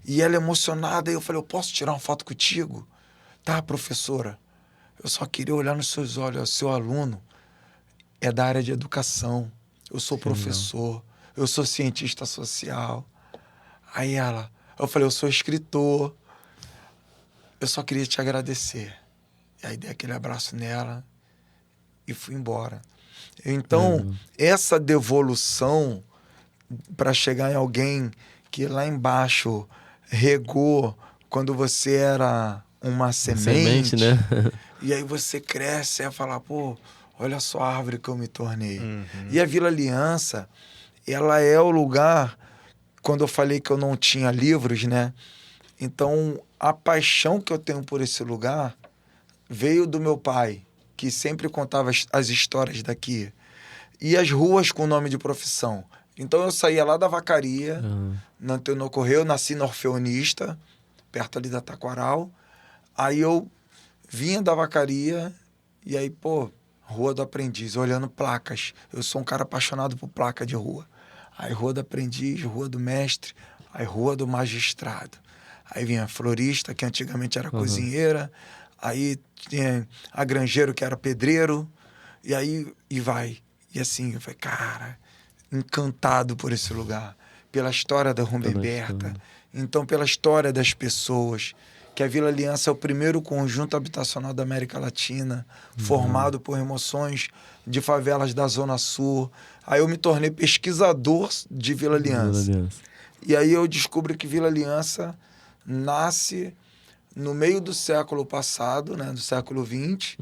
E ela emocionada. E eu falei, eu posso tirar uma foto contigo? Tá, professora. Eu só queria olhar nos seus olhos. O seu aluno é da área de educação. Eu sou professor. Eu sou cientista social. Aí eu falei, eu sou escritor. Eu só queria te agradecer. E aí dei aquele abraço nela e fui embora. Então, essa devolução para chegar em alguém que lá embaixo regou quando você era uma semente, né? E aí você cresce e fala, pô, olha só a árvore que eu me tornei. E a Vila Aliança, ela é o lugar, quando eu falei que eu não tinha livros, né? Então, a paixão que eu tenho por esse lugar veio do meu pai, que sempre contava as histórias daqui. E as ruas com nome de profissão. Então, eu saía lá da Vacaria, no Antenor Correia, eu nasci no Orfeonista, perto ali da Taquaral. Aí eu vinha da Vacaria e aí, pô, Rua do Aprendiz, olhando placas. Eu sou um cara apaixonado por placa de rua. Aí Rua do Aprendiz, Rua do Mestre, aí Rua do Magistrado. Aí vinha a Florista, que antigamente era cozinheira. Aí tinha a Grangeiro, que era pedreiro. E aí, vai. E assim, eu falei, cara, encantado por esse lugar. Pela história da Rumba Berta. Então, pela história das pessoas. Que a Vila Aliança é o primeiro conjunto habitacional da América Latina, formado por remoções de favelas da Zona Sul. Aí eu me tornei pesquisador de Vila Aliança. E aí eu descubro que Vila Aliança nasce no meio do século passado, né, do século XX.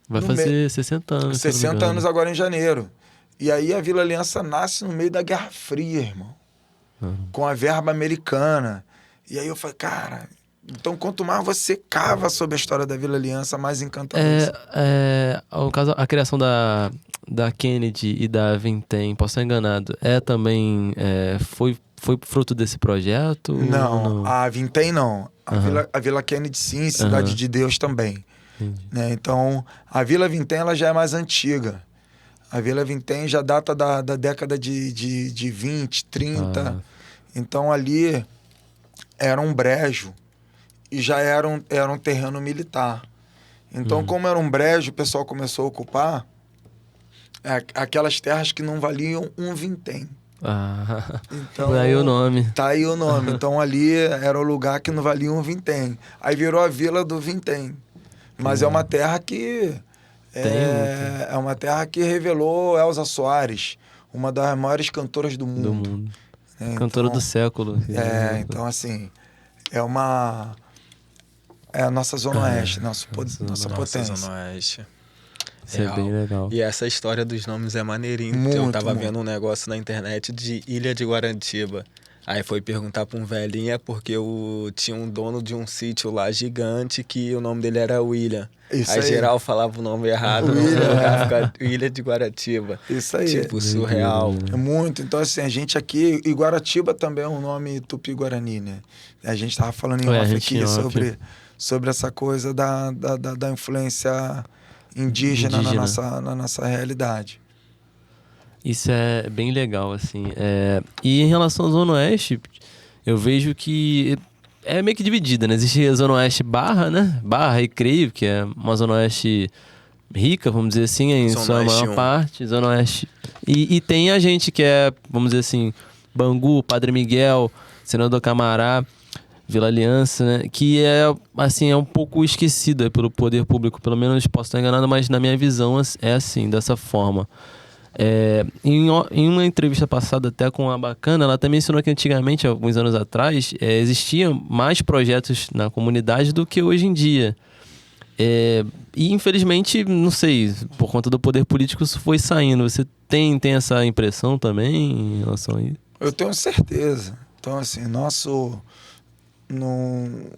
Vai fazer 60 anos. 60 anos agora em janeiro. E aí a Vila Aliança nasce no meio da Guerra Fria, irmão. Com a verba americana. E aí eu falei, cara, Então, quanto mais você cava sobre a história da Vila Aliança, mais encantador. No caso, a criação da Kennedy e da Vintém, posso estar enganado, também foi fruto desse projeto? Não, a Vintém não. A Vila Kennedy sim, Cidade de Deus também. Né? Então, a Vila Vintém ela já é mais antiga. A Vila Vintém já data da década de 20, 30. Então, ali era um brejo e já era um terreno militar. Então, como era um brejo, o pessoal começou a ocupar aquelas terras que não valiam um vintém. Então, daí o nome. Tá aí o nome. Então, ali era o lugar que não valia um vintém. Aí virou a Vila do Vintém. Mas é uma terra que... É uma terra que revelou Elza Soares, uma das maiores cantoras do mundo. Cantora do século. Então assim, é a nossa Zona Oeste, nossa potência. Zona Oeste. Isso é bem legal. E essa história dos nomes é maneirinho. Eu tava vendo um negócio na internet de Ilha de Guarantiba. Aí foi perguntar pra um velhinho, porque tinha um dono de um sítio lá gigante que o nome dele era William. Aí geral falava o nome errado, Ilha de Guaratiba. Isso aí. Tipo, surreal. É muito. Então, assim, a gente aqui... E Guaratiba também é um nome tupi-guarani, né? A gente tava falando em off aqui sobre essa coisa da influência indígena. Na nossa realidade. Isso é bem legal, assim. E em relação à Zona Oeste, eu vejo que é meio que dividida, né? Existe a Zona Oeste Barra, né? Barra e Creio, que é uma Zona Oeste rica, vamos dizer assim, em sua maior parte. Zona Oeste. E tem a gente que é, vamos dizer assim, Bangu, Padre Miguel, Senador Camará, Vila Aliança, né? Que é um pouco esquecida pelo poder público. Pelo menos posso estar enganado, mas na minha visão é assim, dessa forma. Em uma entrevista passada até com a Bacana, ela também mencionou que antigamente, alguns anos atrás, existiam mais projetos na comunidade do que hoje em dia. E infelizmente, não sei, por conta do poder político isso foi saindo. Você tem essa impressão também em relação a isso? Eu tenho certeza. Então, assim, no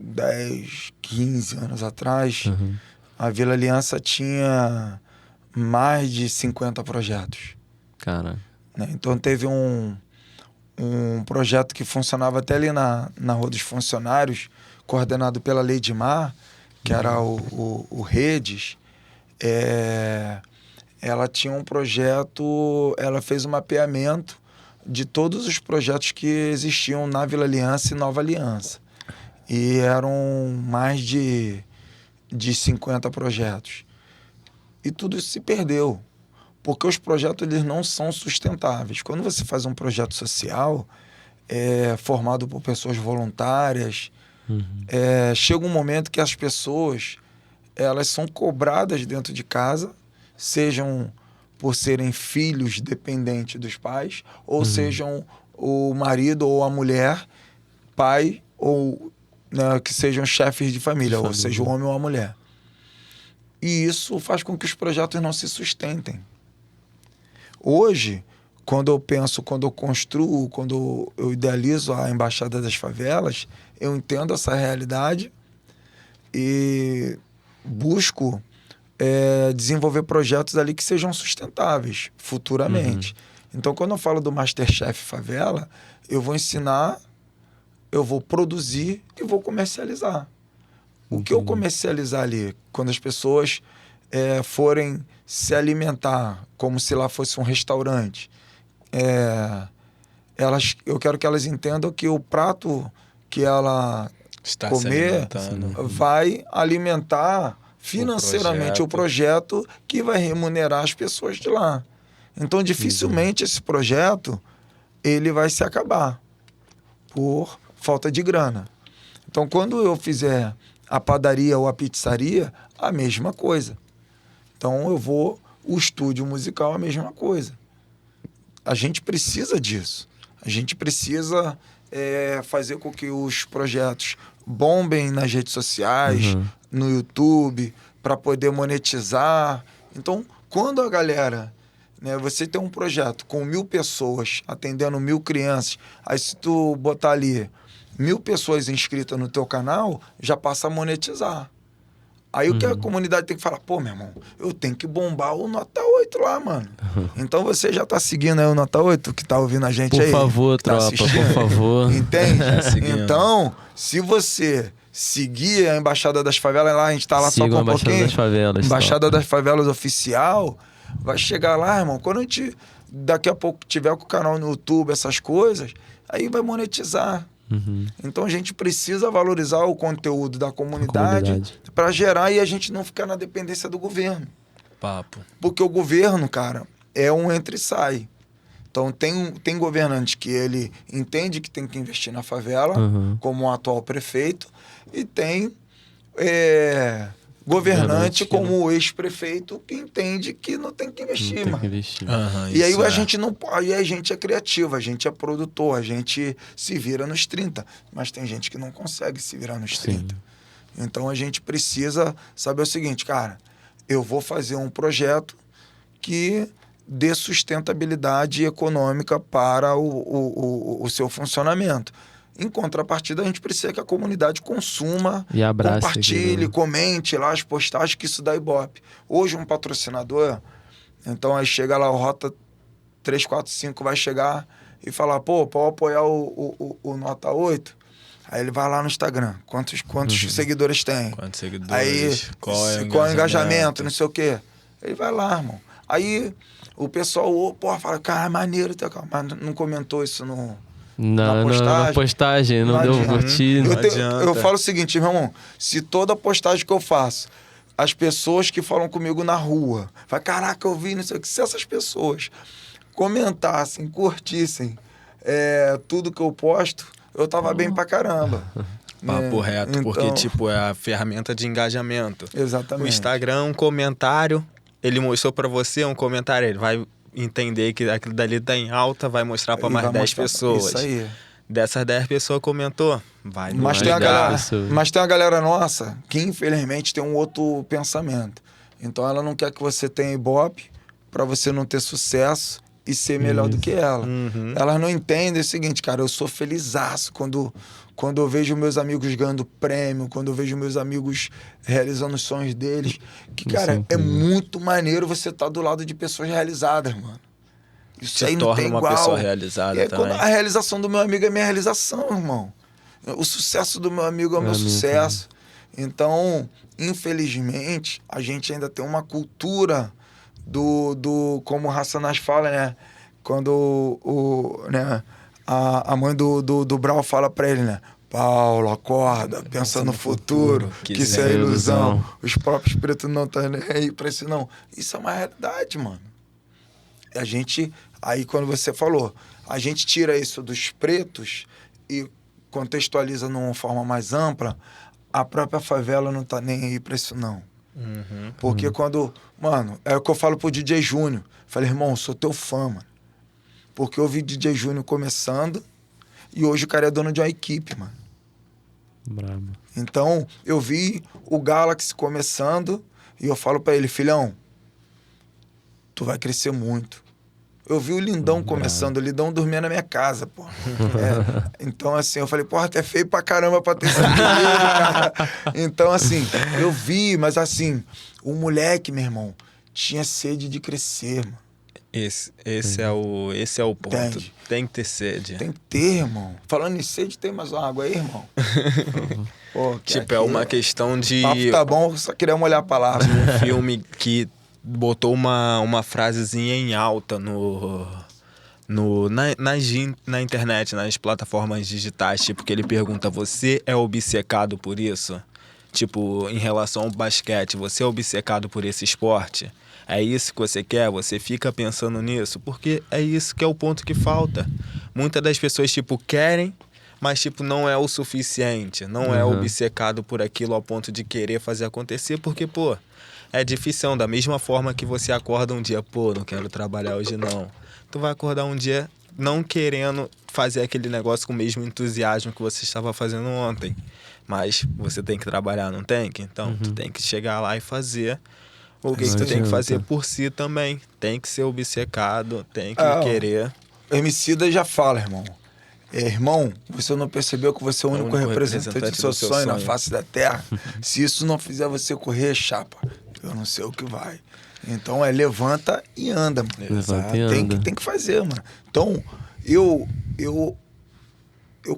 10, 15 anos atrás, a Vila Aliança tinha mais de 50 projetos. Cara. Né? Então teve um projeto que funcionava até ali na Rua dos Funcionários, coordenado pela Leidmar, que era o Redes. Ela tinha um projeto, ela fez um mapeamento de todos os projetos que existiam na Vila Aliança e Nova Aliança. E eram mais de 50 projetos. E tudo isso se perdeu, porque os projetos eles não são sustentáveis. Quando você faz um projeto social, formado por pessoas voluntárias, chega um momento que as pessoas elas são cobradas dentro de casa, sejam por serem filhos dependentes dos pais, ou sejam o marido ou a mulher, pai, ou que sejam chefes de família, ou seja, o homem ou a mulher. E isso faz com que os projetos não se sustentem. Hoje, quando eu construo, quando eu idealizo a Embaixada das Favelas, eu entendo essa realidade e busco desenvolver projetos ali que sejam sustentáveis futuramente. Então, quando eu falo do Masterchef Favela, eu vou ensinar, eu vou produzir e vou comercializar. O que eu comercializar ali, quando as pessoas forem se alimentar como se lá fosse um restaurante, eu quero que elas entendam que o prato que ela está comer vai alimentar financeiramente o projeto que vai remunerar as pessoas de lá. Então, dificilmente esse projeto ele vai se acabar por falta de grana. Então, quando eu fizer a padaria ou a pizzaria, a mesma coisa. Então, o estúdio musical, a mesma coisa. A gente precisa disso. A gente precisa fazer com que os projetos bombem nas redes sociais, no YouTube, para poder monetizar. Então, quando a galera... você tem um projeto com 1.000 pessoas, atendendo 1.000 crianças, aí se tu botar ali 1.000 pessoas inscritas no teu canal, já passa a monetizar. Aí o que a comunidade tem que falar? Pô, meu irmão, eu tenho que bombar o Nota 8 lá, mano. Então você já tá seguindo aí o Nota 8, que tá ouvindo a gente por aí? Favor, tá tropa, por favor. Entende? Então, se você seguir a Embaixada das Favelas lá, a gente tá lá Sigam só com a um Embaixada pouquinho. das Favelas, Embaixada tropa. das Favelas oficial, vai chegar lá, irmão. Quando a gente, daqui a pouco, tiver com o canal no YouTube, essas coisas, aí vai monetizar. Então a gente precisa valorizar o conteúdo da comunidade para gerar e a gente não ficar na dependência do governo. Papo. Porque o governo, cara, é um entra e sai. Então tem governante que ele entende que tem que investir na favela, como o atual prefeito, e tem governante como o ex-prefeito que entende que não tem que investir, mano. E aí a gente não, aí a gente é criativo, a gente é produtor, a gente se vira nos 30, mas tem gente que não consegue se virar nos 30. Então a gente precisa saber o seguinte, cara, eu vou fazer um projeto que dê sustentabilidade econômica para o seu funcionamento. Em contrapartida, a gente precisa que a comunidade consuma, e abrace, compartilhe, comente lá as postagens, que isso dá ibope. Hoje um patrocinador, então aí chega lá o Rota 345, vai chegar e falar, pô, pode apoiar o Nota 8? Aí ele vai lá no Instagram, quantos seguidores tem? Quantos seguidores? Aí, qual é o engajamento, não sei o quê. Ele vai lá, irmão. Aí o pessoal, pô, fala, cara, maneiro, mas não comentou isso na postagem, não deu curtir. Eu falo o seguinte, meu irmão, se toda postagem que eu faço, as pessoas que falam comigo na rua, vai, caraca, eu vi, não sei o que, se essas pessoas comentassem, curtissem tudo que eu posto, eu tava bem pra caramba. Papo reto, então, porque, tipo, é a ferramenta de engajamento. Exatamente. O Instagram, um comentário, ele mostrou pra você um comentário, ele vai entender que aquilo dali tá em alta, vai mostrar pra mais 10 pessoas. Isso aí. Dessas 10 pessoas comentou, vai mas tem a galera nossa que, infelizmente, tem um outro pensamento. Então, ela não quer que você tenha ibope pra você não ter sucesso e ser melhor do que ela. Elas não entendem o seguinte, cara, eu sou felizaço quando eu vejo meus amigos ganhando prêmio, quando eu vejo meus amigos realizando os sonhos deles, que, cara, é muito maneiro você estar do lado de pessoas realizadas, mano. Isso se aí não tem torna uma igual. Pessoa realizada também. A realização do meu amigo é minha realização, irmão. O sucesso do meu amigo é o meu sucesso. Então, infelizmente, a gente ainda tem uma cultura como o Racionais fala, né? Quando a mãe do Brau fala pra ele, né? Paulo, acorda, pensa no futuro, que isso é ilusão. Os próprios pretos não estão nem aí pra isso, não. Isso é uma realidade, mano. A gente, aí quando você falou, a gente tira isso dos pretos e contextualiza de uma forma mais ampla, a própria favela não tá nem aí pra isso, não. Porque quando... Mano, é o que eu falo pro DJ Júnior. Falei, irmão, sou teu fã, mano. Porque eu vi DJ Júnior começando e hoje o cara é dono de uma equipe, mano. Bravo. Então, eu vi o Galaxy começando e eu falo pra ele, filhão, tu vai crescer muito. Eu vi o Lindão começando, o Lindão dormia na minha casa, pô. Então, assim, eu falei, porra, tu é feio pra caramba pra ter esse dinheiro, cara. Então, assim, eu vi, mas assim, o moleque, meu irmão, tinha sede de crescer, mano. Esse é o ponto. Entende? Tem que ter sede. Tem que ter, irmão. Falando em sede, tem mais uma água aí, irmão? Pô, tipo, é uma questão de... O papo tá bom, só queria molhar a palavra. Um filme que botou uma frasezinha em alta na internet, nas plataformas digitais, tipo, que ele pergunta, você é obcecado por isso? Tipo, em relação ao basquete, você é obcecado por esse esporte? É isso que você quer? Você fica pensando nisso? Porque é isso que é o ponto que falta. Muitas das pessoas, tipo, querem, mas, tipo, não é o suficiente. Não é obcecado por aquilo ao ponto de querer fazer acontecer, porque, pô, é difícil. Da mesma forma que você acorda um dia, pô, não quero trabalhar hoje, não. Tu vai acordar um dia não querendo fazer aquele negócio com o mesmo entusiasmo que você estava fazendo ontem. Mas você tem que trabalhar, não tem que? Então, tu tem que chegar lá e fazer o que tu tem que fazer por si também. Tem que ser obcecado, tem que querer. O Emicida já fala, irmão. irmão, você não percebeu que você é o único representante do seu sonho na face da terra? Se isso não fizer você correr, chapa, eu não sei o que vai. Então levanta e anda, mano. Levanta e anda. Tem que fazer, mano. Então,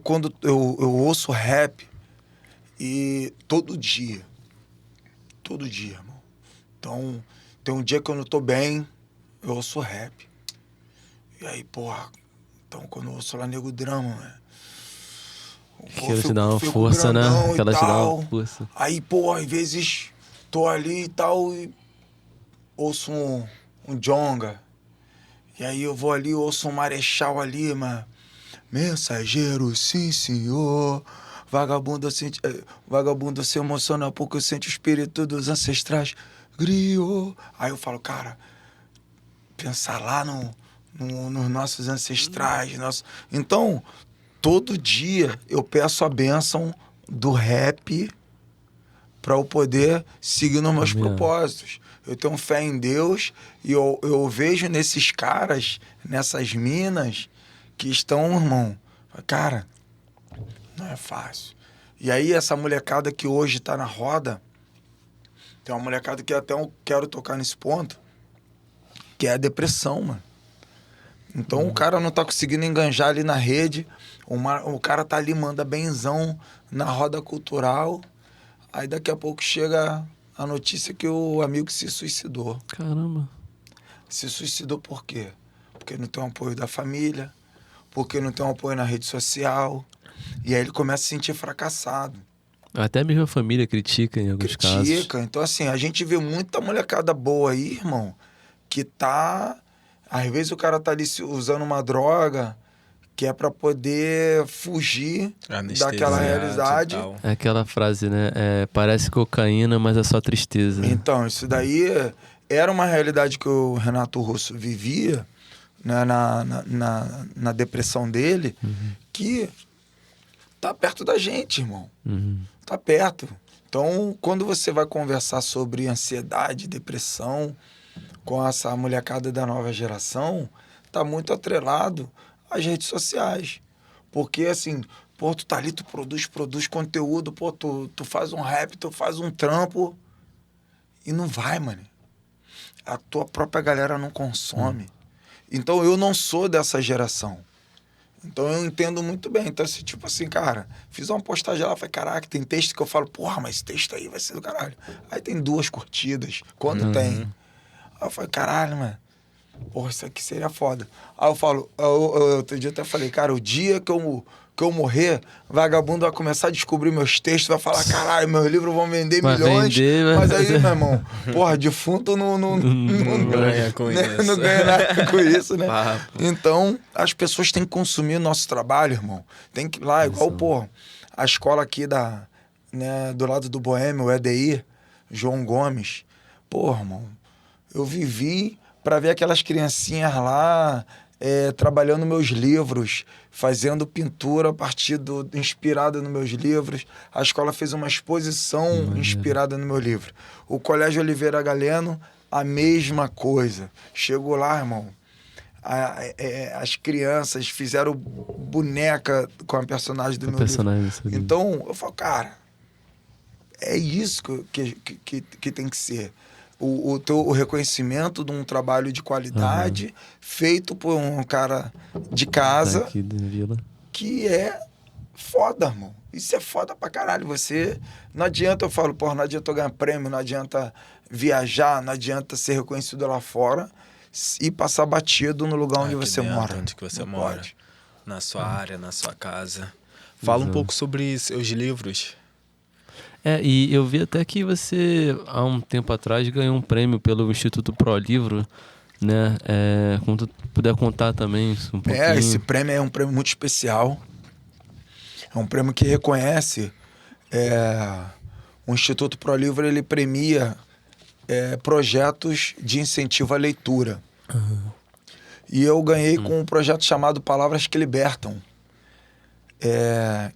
quando eu ouço rap e todo dia, irmão. Então, tem um dia que eu não tô bem, eu ouço rap. E aí, porra, então quando eu ouço lá Nego Drama, mano. Aquela te dá uma força, né? Aquela te dá uma força. Aí, porra, às vezes tô ali e tal e ouço um Djonga. E aí eu vou ali, ouço um Marechal ali, mano. Mensageiro, sim, senhor. Vagabundo se emociona porque sente o espírito dos ancestrais. Griou. Aí eu falo, cara, pensar lá nos nossos ancestrais. Então, todo dia eu peço a bênção do rap para eu poder seguir nos meus propósitos. Eu tenho fé em Deus e eu vejo nesses caras, nessas minas, que estão, irmão, cara, não é fácil. E aí essa molecada que hoje tá na roda, tem uma molecada que até eu quero tocar nesse ponto, que é a depressão, mano. Então o cara não tá conseguindo enganjar ali na rede, o cara tá ali, manda benzão na roda cultural, aí daqui a pouco chega a notícia que o amigo se suicidou. Caramba. Se suicidou por quê? Porque não tem o apoio da família, porque não tem um apoio na rede social. E aí ele começa a se sentir fracassado. Até mesmo a família critica em alguns casos. Critica. Então, assim, a gente vê muita molecada boa aí, irmão, que tá... Às vezes o cara tá ali usando uma droga que é pra poder fugir daquela realidade. É aquela frase, né? Parece cocaína, mas é só tristeza. Então, isso daí era uma realidade que o Renato Russo vivia, né, na depressão dele, que tá perto da gente, irmão. Tá perto. Então, quando você vai conversar sobre ansiedade, depressão, com essa molecada da nova geração, tá muito atrelado às redes sociais. Porque, assim, pô, tu tá ali, tu produz conteúdo, pô, tu faz um rap, tu faz um trampo e não vai, mano. A tua própria galera não consome. Então, eu não sou dessa geração. Então, eu entendo muito bem. Então, assim, tipo assim, cara, fiz uma postagem lá, falei, caraca, tem texto que eu falo, porra, mas esse texto aí vai ser do caralho. Aí tem 2 curtidas. Quando tem? Aí eu falei, caralho, mano, porra, isso aqui seria foda. Aí eu falo, outro dia eu até falei, cara, o dia que eu morrer, vagabundo vai começar a descobrir meus textos, vai falar, caralho, meus livros vão vender milhões. Mas aí, meu irmão, porra, defunto não ganha com isso. Não ganha nada com isso, né? Então, as pessoas têm que consumir o nosso trabalho, irmão. Tem que ir lá, igual, porra, a escola aqui do lado do Boêmio, o EDI, João Gomes. Porra, irmão, eu vivi para ver aquelas criancinhas lá trabalhando meus livros, fazendo pintura a partir inspirada nos meus livros. A escola fez uma exposição inspirada no meu livro. O Colégio Oliveira Galeno, a mesma coisa. Chegou lá, irmão, as crianças fizeram boneca com a personagem do meu livro. Então, eu falo, cara, é isso que tem que ser. O reconhecimento de um trabalho de qualidade feito por um cara de casa daqui da vila, que é foda, irmão. Isso é foda pra caralho. Você... Não adianta, eu falo, porra, não adianta eu ganhar prêmio, não adianta viajar, não adianta ser reconhecido lá fora e passar batido no lugar onde você mora. Onde que você mora. Pode. Na sua área, na sua casa. Fala um pouco sobre seus livros. E eu vi até que você, há um tempo atrás, ganhou um prêmio pelo Instituto Pro Livro, né? Como tu puder contar também um pouquinho. Esse prêmio é um prêmio muito especial. É um prêmio que reconhece... o Instituto Pro Livro, ele premia projetos de incentivo à leitura. E eu ganhei com um projeto chamado Palavras que Libertam.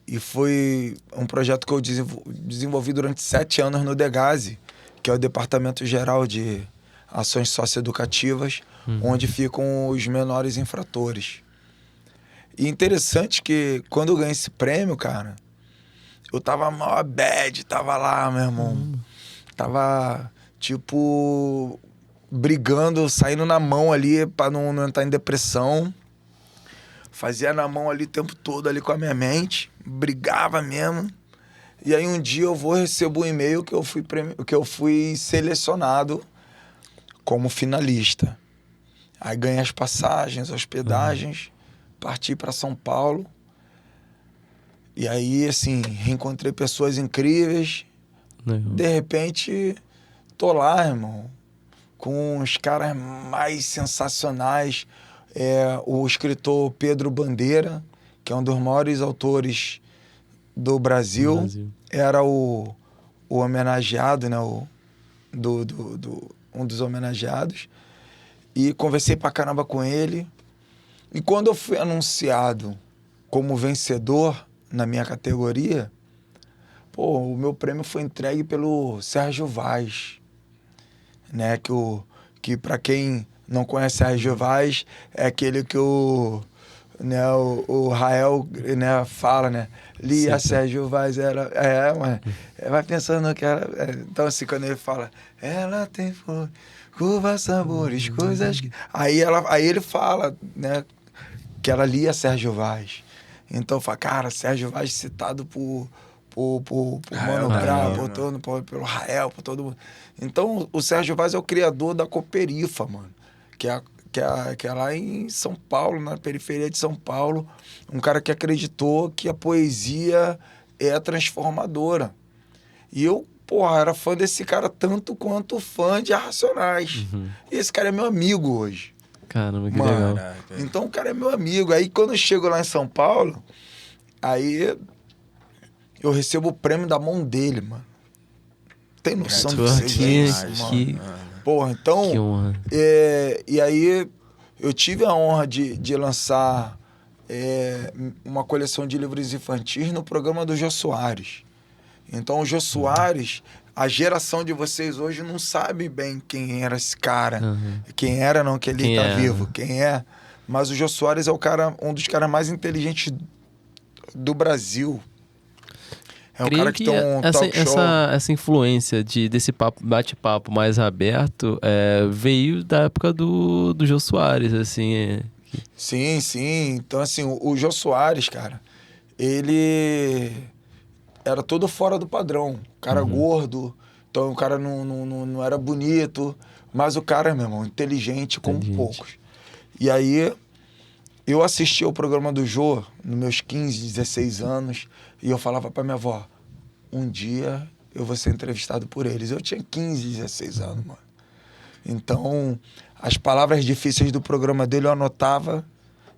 E foi um projeto que eu desenvolvi durante 7 anos no DEGASE, que é o Departamento Geral de Ações Socioeducativas, onde ficam os menores infratores. E interessante que quando eu ganhei esse prêmio, cara, eu tava mal bad, tava lá, meu irmão. Tava, tipo, brigando, saindo na mão ali pra não entrar em depressão. Fazia na mão ali o tempo todo ali com a minha mente. Brigava mesmo. E aí um dia eu recebo um e-mail que eu fui selecionado como finalista. Aí ganhei as passagens, hospedagens, parti para São Paulo. E aí, assim, reencontrei pessoas incríveis. De repente, tô lá, irmão, com os caras mais sensacionais. O escritor Pedro Bandeira, que é um dos maiores autores do Brasil. Era o homenageado, né? Um dos homenageados. E conversei pra caramba com ele. E quando eu fui anunciado como vencedor na minha categoria, o meu prêmio foi entregue pelo Sérgio Vaz, né? Que para quem não conhece Sérgio Vaz, é aquele que o Rael, né, fala, né? Lia Sérgio Vaz era... mas vai pensando que era... então, assim, quando ele fala... Ela tem flor, curva, sabores, coisas... Aí ele fala, né? Que ela lia Sérgio Vaz. Então, fala, cara, Sérgio Vaz citado por Mano Brown, pelo Rael, por todo mundo. Então, o Sérgio Vaz é o criador da Cooperifa, mano. Que é lá em São Paulo, na periferia de São Paulo. Um cara que acreditou que a poesia é transformadora. E eu, era fã desse cara tanto quanto fã de Racionais. E esse cara é meu amigo hoje. Caramba, que legal. Então, o cara é meu amigo. Aí, quando eu chego lá em São Paulo, aí eu recebo o prêmio da mão dele, mano. Tem noção do que seja isso, mano? Porra, então... Que honra. E aí, eu tive a honra de lançar uma coleção de livros infantis no programa do Jô Soares. Então, o Jô Soares, a geração de vocês hoje não sabe bem quem era esse cara. Quem era, não, que ele tá vivo. Quem é. Mas o Jô Soares é um dos caras mais inteligentes do Brasil. É um cara que tem um talk show. Essa influência desse bate-papo mais aberto veio da época do Jô Soares, assim. Sim. Então, assim, o Jô Soares, cara, ele era todo fora do padrão. O cara gordo, então o cara não era bonito, mas o cara, meu irmão, inteligente como poucos. E aí, eu assisti ao programa do Jô nos meus 15, 16 anos, e eu falava pra minha avó, um dia eu vou ser entrevistado por eles. Eu tinha 15, 16 anos, mano. Então, as palavras difíceis do programa dele eu anotava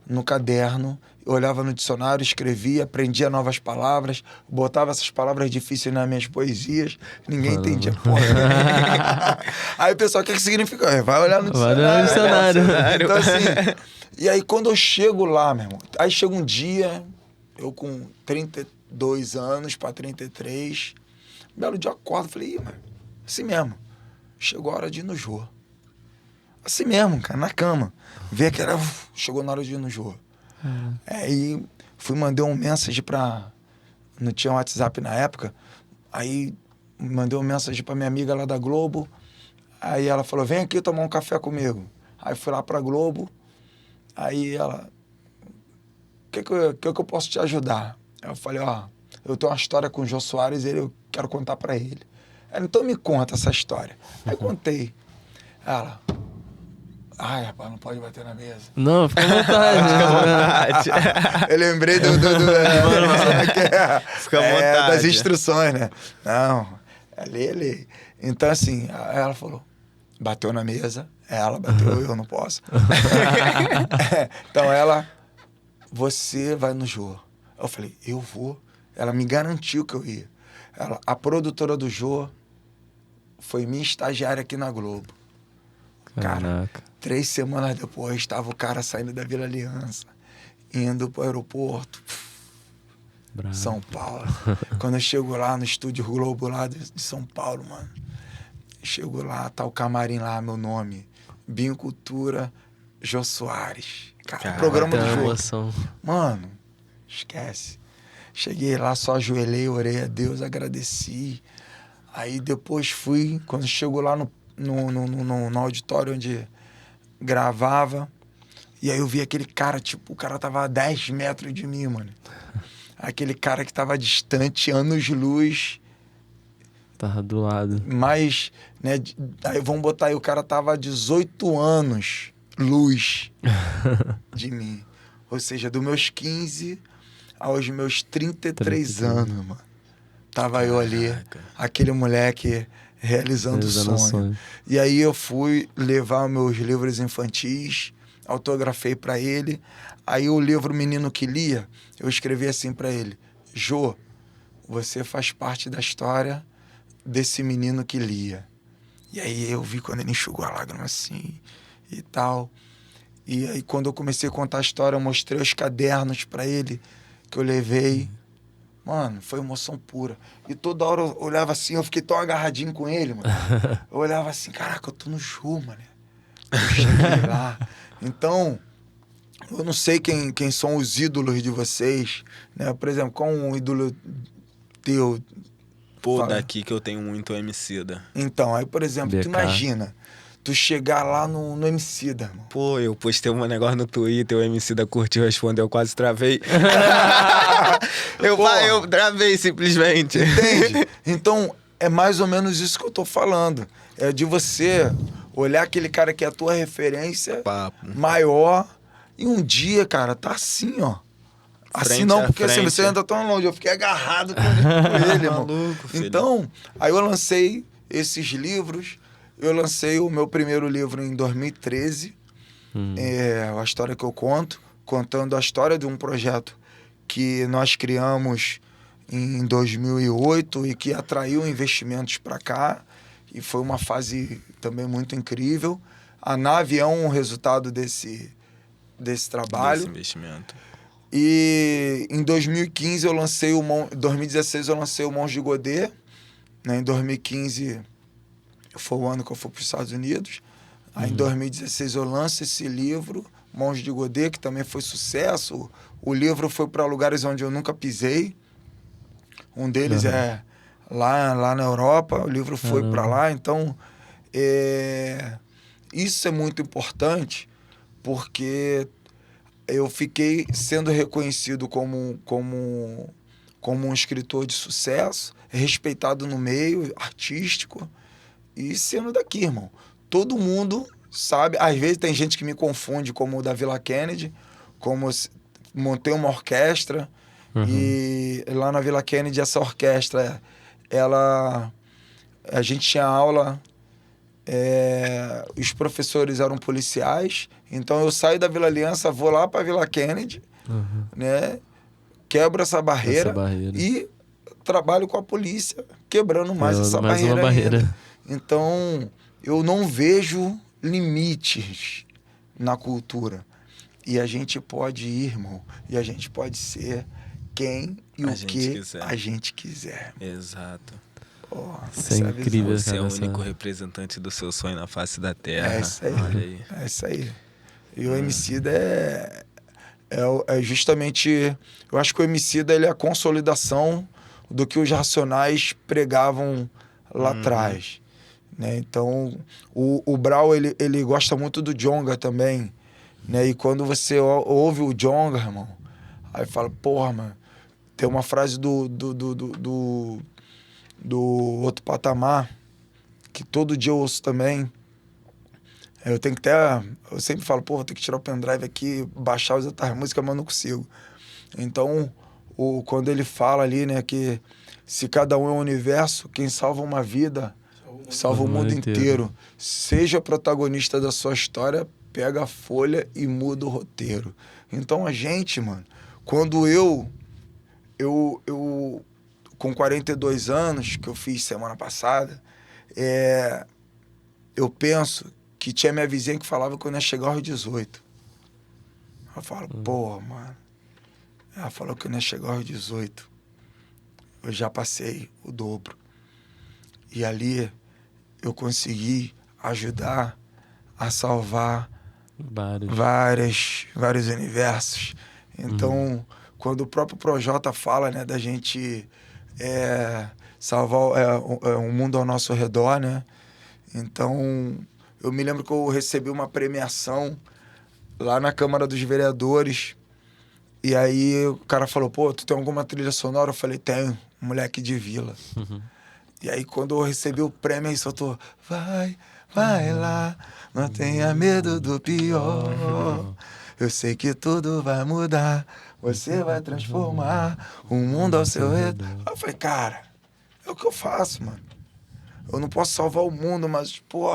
no caderno, eu olhava no dicionário, escrevia, aprendia novas palavras, botava essas palavras difíceis nas minhas poesias, ninguém entendia porra. Aí o pessoal, o que significa? Vai olhar no dicionário. Então, assim, e aí quando eu chego lá, meu irmão, aí chega um dia, eu com 32 anos para 33, um belo dia eu acordo, falei, mano, assim mesmo, chegou a hora de ir no Jô. Assim mesmo, cara, na cama. Vê que chegou na hora de ir no Jô. Aí mandei um mensagem pra... Não tinha WhatsApp na época. Aí mandei um mensagem pra minha amiga lá da Globo. Aí ela falou, vem aqui tomar um café comigo. Aí fui lá pra Globo. Aí ela... O que eu posso te ajudar? Aí eu falei, eu tenho uma história com o Jô Soares e eu quero contar pra ele. Ela, então me conta essa história. Aí contei. Ela... Ai, rapaz, não pode bater na mesa. Não, fica à vontade. Fica à vontade. Eu lembrei Fica à vontade. Das instruções, né? Não, é lei. Então, assim, ela falou, bateu na mesa, ela bateu, eu não posso. Então, você vai no Jô. Eu falei, eu vou. Ela me garantiu que eu ia. A produtora do Jô foi minha estagiária aqui na Globo. Cara, 3 semanas depois, estava o cara saindo da Vila Aliança, indo pro aeroporto, São Paulo. Quando eu chego lá no Estúdio Globo, lá de São Paulo, mano, chego lá, tá o camarim lá, meu nome, Binho Cultura, Jô Soares. Cara, Caraca, programa do Tem uma Jô. emoção. Mano, esquece. Cheguei lá, só ajoelhei, orei a Deus, agradeci. Aí depois fui, quando chegou lá no auditório onde gravava, e aí eu vi aquele cara, tipo, o cara tava a 10 metros de mim, mano. Aquele cara que tava distante, anos-luz, Tava do lado. mas, né, aí vamos botar aí, o cara tava a 18 anos, luz de mim. Ou seja, dos meus 15 aos meus 33 anos, mano. Tava eu ali, Caraca. aquele moleque realizando o Realizando o sonho. sonho. E aí eu fui levar meus livros infantis, autografei pra ele. Aí o livro Menino que Lia, eu escrevi assim pra ele: Jô, você faz parte da história desse menino que lia. E aí eu vi quando ele enxugou a lágrima assim e tal. E aí quando eu comecei a contar a história, eu mostrei os cadernos pra ele que eu levei. Mano, foi emoção pura. E toda hora eu olhava assim, eu fiquei tão agarradinho com ele, mano. Eu olhava assim, caraca, eu tô no Jô, mano. Eu cheguei lá. Então, eu não sei quem são os ídolos de vocês, né? Por exemplo, qual um ídolo teu? Pô, Fala. daqui que eu tenho muito Emicida. Então, aí, por exemplo, tu BK. imagina, tu chegar lá no Emicida, irmão. Pô, eu postei um negócio no Twitter, o Emicida curtiu, respondeu, eu quase travei. Porra. eu travei simplesmente. Entende? Então, é mais ou menos isso que eu tô falando. É de você olhar aquele cara que é a tua referência Papo. maior e um dia, cara, tá assim, ó. Assim Frente não, a porque assim, frente. você anda tão longe. Eu fiquei agarrado com ele, irmão. Maluco, filho. Então, aí eu lancei esses livros. Eu lancei o meu primeiro livro em 2013. É a história que eu conto, contando a história de um projeto que nós criamos em 2008 e que atraiu investimentos para cá. E foi uma fase também muito incrível. A nave é um resultado desse trabalho. Desse investimento. E em 2015 eu lancei 2016 eu lancei o Monge de Godê, né? Em 2015 foi o ano que eu fui para os Estados Unidos. Aí em 2016 eu lanço esse livro, Monge de Godê, que também foi sucesso. O livro foi para lugares onde eu nunca pisei. Um deles é lá na Europa, o livro foi para lá. Então, isso é muito importante, porque eu fiquei sendo reconhecido como um escritor de sucesso, respeitado no meio artístico e sendo daqui, irmão. Todo mundo sabe, às vezes tem gente que me confunde como o da Vila Kennedy, como montei uma orquestra e lá na Vila Kennedy essa orquestra, a gente tinha aula, os professores eram policiais, então eu saio da Vila Aliança, vou lá para Vila Kennedy, né? Quebro essa barreira e trabalho com a polícia, quebrando mais essa mais barreira uma barreira. ainda. Então, eu não vejo limites na cultura. E a gente pode ir, irmão, e a gente pode ser quem e o que a gente quiser. Exato. Oh, Isso é incrível, Você é o cara, único representante do seu sonho na face da terra. É isso aí. Olha aí. É isso aí. E o Emicida é justamente... Eu acho que o Emicida ele é a consolidação do que os Racionais pregavam lá atrás. Né? Então, o Brau, ele gosta muito do Djonga também. Né? E quando você ouve o Djonga, irmão, aí fala, porra, mano, tem uma frase do Outro Patamar, que todo dia eu ouço também. Eu tenho que eu sempre falo, pô, vou ter que tirar o pendrive aqui, baixar as outras músicas, mas não consigo. Então, quando ele fala ali, né, que se cada um é um universo, quem salva uma vida, salva o mundo inteiro. Seja protagonista da sua história, pega a folha e muda o roteiro. Então a gente, mano, quando eu com 42 anos, que eu fiz semana passada, eu penso que tinha minha vizinha que falava que eu ia chegar aos 18. Eu falo, pô, mano. Ela falou que eu ia chegar aos 18. Eu já passei o dobro. E ali eu consegui ajudar a salvar vários universos. Então, quando o próprio Projota fala, né, da gente salvar o mundo ao nosso redor, né? Então, eu me lembro que eu recebi uma premiação lá na Câmara dos Vereadores. E aí o cara falou, pô, tu tem alguma trilha sonora? Eu falei, tenho, Moleque de Vila. E aí quando eu recebi o prêmio, aí soltou, vai lá, não tenha medo do pior. Eu sei que tudo vai mudar, você vai transformar o mundo ao seu redor. Eu falei, cara, é o que eu faço, mano. Eu não posso salvar o mundo, mas, pô,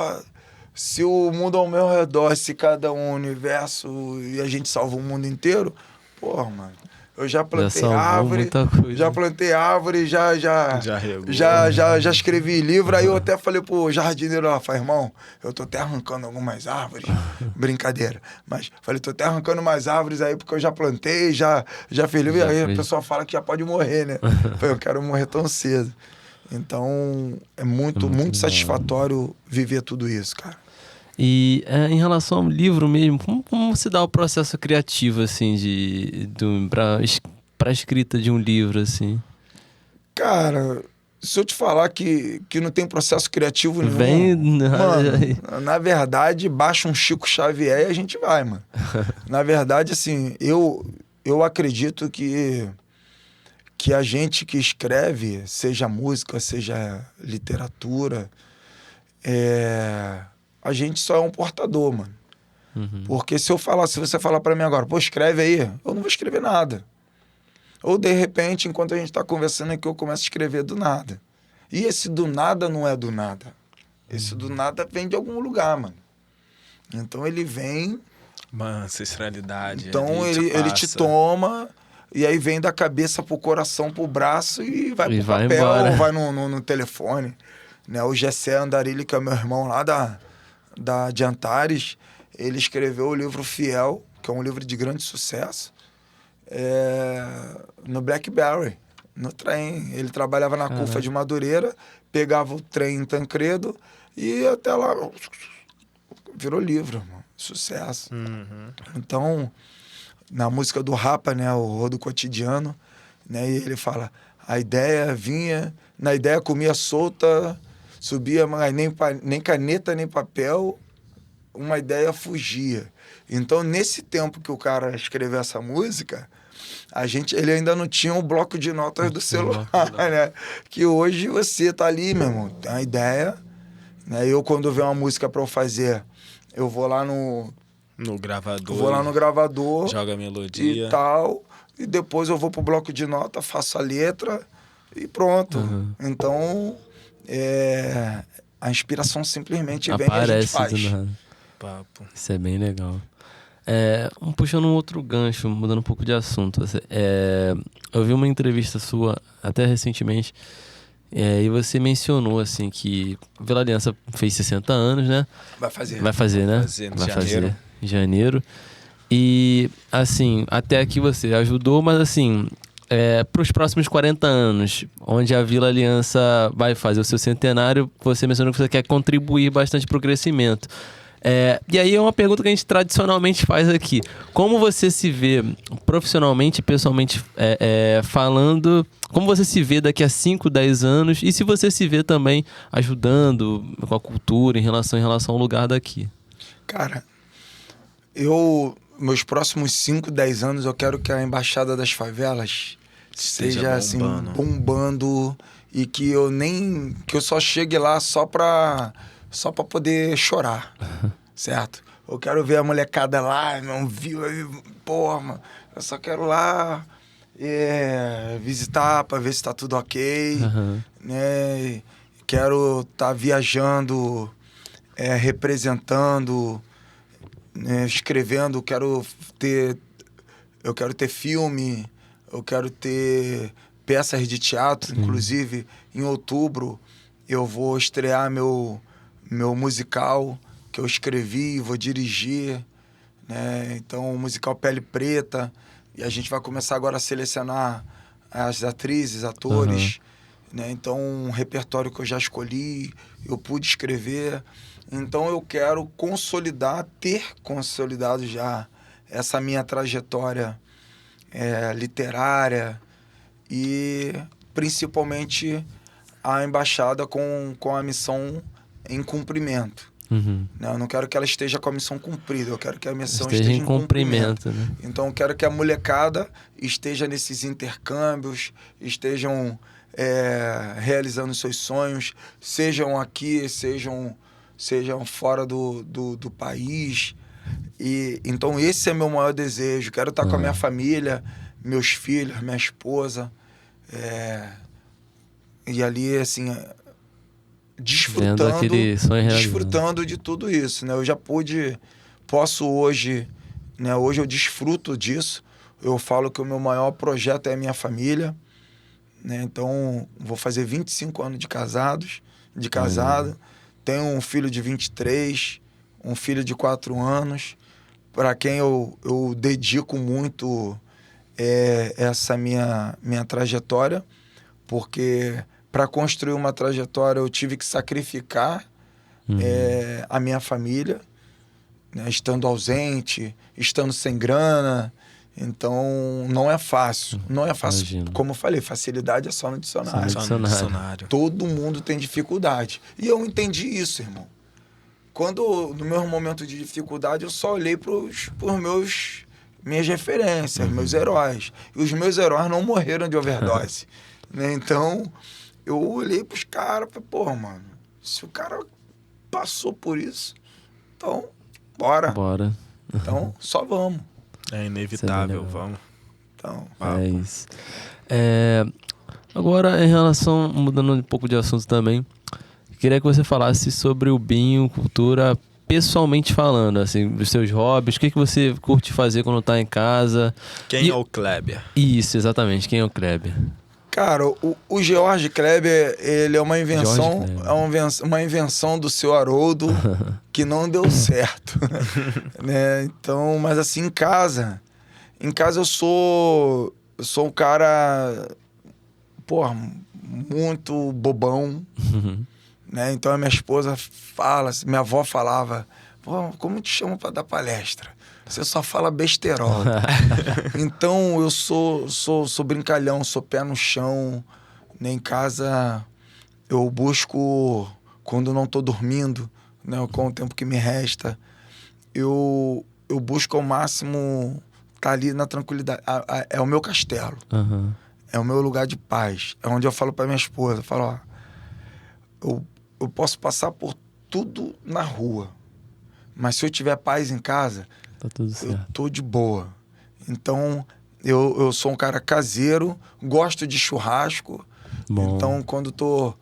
se o mundo ao meu redor, se cada um universo e a gente salva o mundo inteiro, pô, mano, eu já plantei árvore, já escrevi livro, aí eu até falei pro jardineiro lá, falei, irmão, eu tô até arrancando algumas árvores, brincadeira, mas falei, tô até arrancando mais árvores aí porque eu já plantei, já fiz livro, e aí a pessoa fala que já pode morrer, né? Falei, eu quero morrer tão cedo. Então, é muito satisfatório viver tudo isso, cara. E em relação ao livro mesmo, como se dá o processo criativo, assim, pra escrita de um livro, assim? Cara, se eu te falar que não tem processo criativo nenhum, mano, na verdade, baixa um Chico Xavier e a gente vai, mano. Na verdade, assim, eu acredito que a gente que escreve, seja música, seja literatura, a gente só é um portador, mano. Porque se você falar pra mim agora, pô, escreve aí, eu não vou escrever nada. Ou de repente, enquanto a gente tá conversando aqui, eu começo a escrever do nada. E esse do nada não é do nada. Esse do nada vem de algum lugar, mano. Então ele vem... Uma ancestralidade. Então ele te toma... E aí vem da cabeça pro coração, pro braço e vai pro papel, embora. Ou vai no telefone. Né? O Gessé Andarilho, que é meu irmão lá de Antares, ele escreveu o livro Fiel, que é um livro de grande sucesso, no BlackBerry, no trem. Ele trabalhava na CUFA de Madureira, pegava o trem em Tancredo e até lá virou livro, mano. Sucesso. Então... Na música do Rapa, né, o Rodo Cotidiano, né, e ele fala, a ideia vinha, na ideia comia solta, subia, mas nem caneta, nem papel, uma ideia fugia. Então, nesse tempo que o cara escreveu essa música, ele ainda não tinha o bloco de notas do celular, né, que hoje você tá ali, meu irmão, tem uma ideia, né, eu quando vem uma música para eu fazer, eu vou lá no gravador. Vou lá no gravador. Joga a melodia. E tal. E depois eu vou pro bloco de nota, faço a letra e pronto. Então, a inspiração simplesmente vem e a gente faz. Papo. Isso é bem legal. Puxando um outro gancho, mudando um pouco de assunto. Eu vi uma entrevista sua, até recentemente, e você mencionou, assim, que Vila Aliança fez 60 anos, né? Vai fazer, né? Vai fazer em janeiro. E, assim, até aqui você ajudou, mas, assim, para os próximos 40 anos, onde a Vila Aliança vai fazer o seu centenário, você mencionou que você quer contribuir bastante para o crescimento. E aí é uma pergunta que a gente tradicionalmente faz aqui. Como você se vê profissionalmente e pessoalmente falando, como você se vê daqui a 5, 10 anos e se você se vê também ajudando com a cultura em relação ao lugar daqui? Cara, meus próximos 5, 10 anos eu quero que a Embaixada das Favelas esteja assim, bombando e que eu só chegue lá só pra poder chorar, certo? Eu quero ver a molecada lá, não viu, porra, mano, eu só quero lá visitar pra ver se tá tudo ok, né? Quero estar viajando, representando, né? Escrevendo, eu quero ter filme, eu quero ter peças de teatro, inclusive em outubro eu vou estrear meu musical que eu escrevi, vou dirigir, né? Então, o musical Pele Preta, e a gente vai começar agora a selecionar as atrizes, atores, né? Então, um repertório que eu já escolhi, eu pude escrever, Então eu quero ter consolidado já essa minha trajetória literária e principalmente a embaixada com a missão em cumprimento. Né? Eu não quero que ela esteja com a missão cumprida, eu quero que a missão esteja em cumprimento. Né? Então eu quero que a molecada esteja nesses intercâmbios, estejam realizando seus sonhos, sejam aqui, sejam fora do país. E então esse é meu maior desejo. Quero estar com a minha família, meus filhos, minha esposa, e ali assim desfrutando de tudo isso, né? Eu já posso hoje, né? Hoje eu desfruto disso. Eu falo que o meu maior projeto é a minha família, né? Então vou fazer 25 anos de casado. Tenho um filho de 23, um filho de 4 anos, para quem eu dedico muito essa minha trajetória, porque para construir uma trajetória eu tive que sacrificar a minha família, né? Estando ausente, estando sem grana. Então não é fácil. Não é fácil. Imagino. Como eu falei, facilidade é só no dicionário. Só no dicionário. Todo mundo tem dificuldade. E eu entendi isso, irmão. Quando, no meu momento de dificuldade, eu só olhei para minhas referências, meus heróis. E os meus heróis não morreram de overdose. Né? Então, eu olhei para os caras e falei, pô, mano, se o cara passou por isso, então, bora. Então, só vamos. É inevitável, vamos. Então, é isso. Agora, em relação, mudando um pouco de assunto também, queria que você falasse sobre o Binho Cultura pessoalmente falando, assim, dos seus hobbies, o que você curte fazer quando tá em casa. Quem é o Kleber? Isso, exatamente, quem é o Kleber? Cara, o George Kleber, ele é uma invenção, uma invenção do seu Haroldo que não deu certo. Né? Então, mas assim, em casa eu sou um cara, porra, muito bobão. Né? Então a minha esposa fala, minha avó falava, pô, como te chamo para dar palestra? Você só fala besterol. Então eu sou brincalhão, sou pé no chão. Né? Em casa eu busco, quando não tô dormindo, né? Com o tempo que me resta, eu busco ao máximo estar ali na tranquilidade. É o meu castelo. É o meu lugar de paz. É onde eu falo para minha esposa, eu falo, ó, eu posso passar por tudo na rua, mas se eu tiver paz em casa, tá tudo certo. Eu tô de boa. Então, eu sou um cara caseiro, gosto de churrasco. Bom. Então, quando tô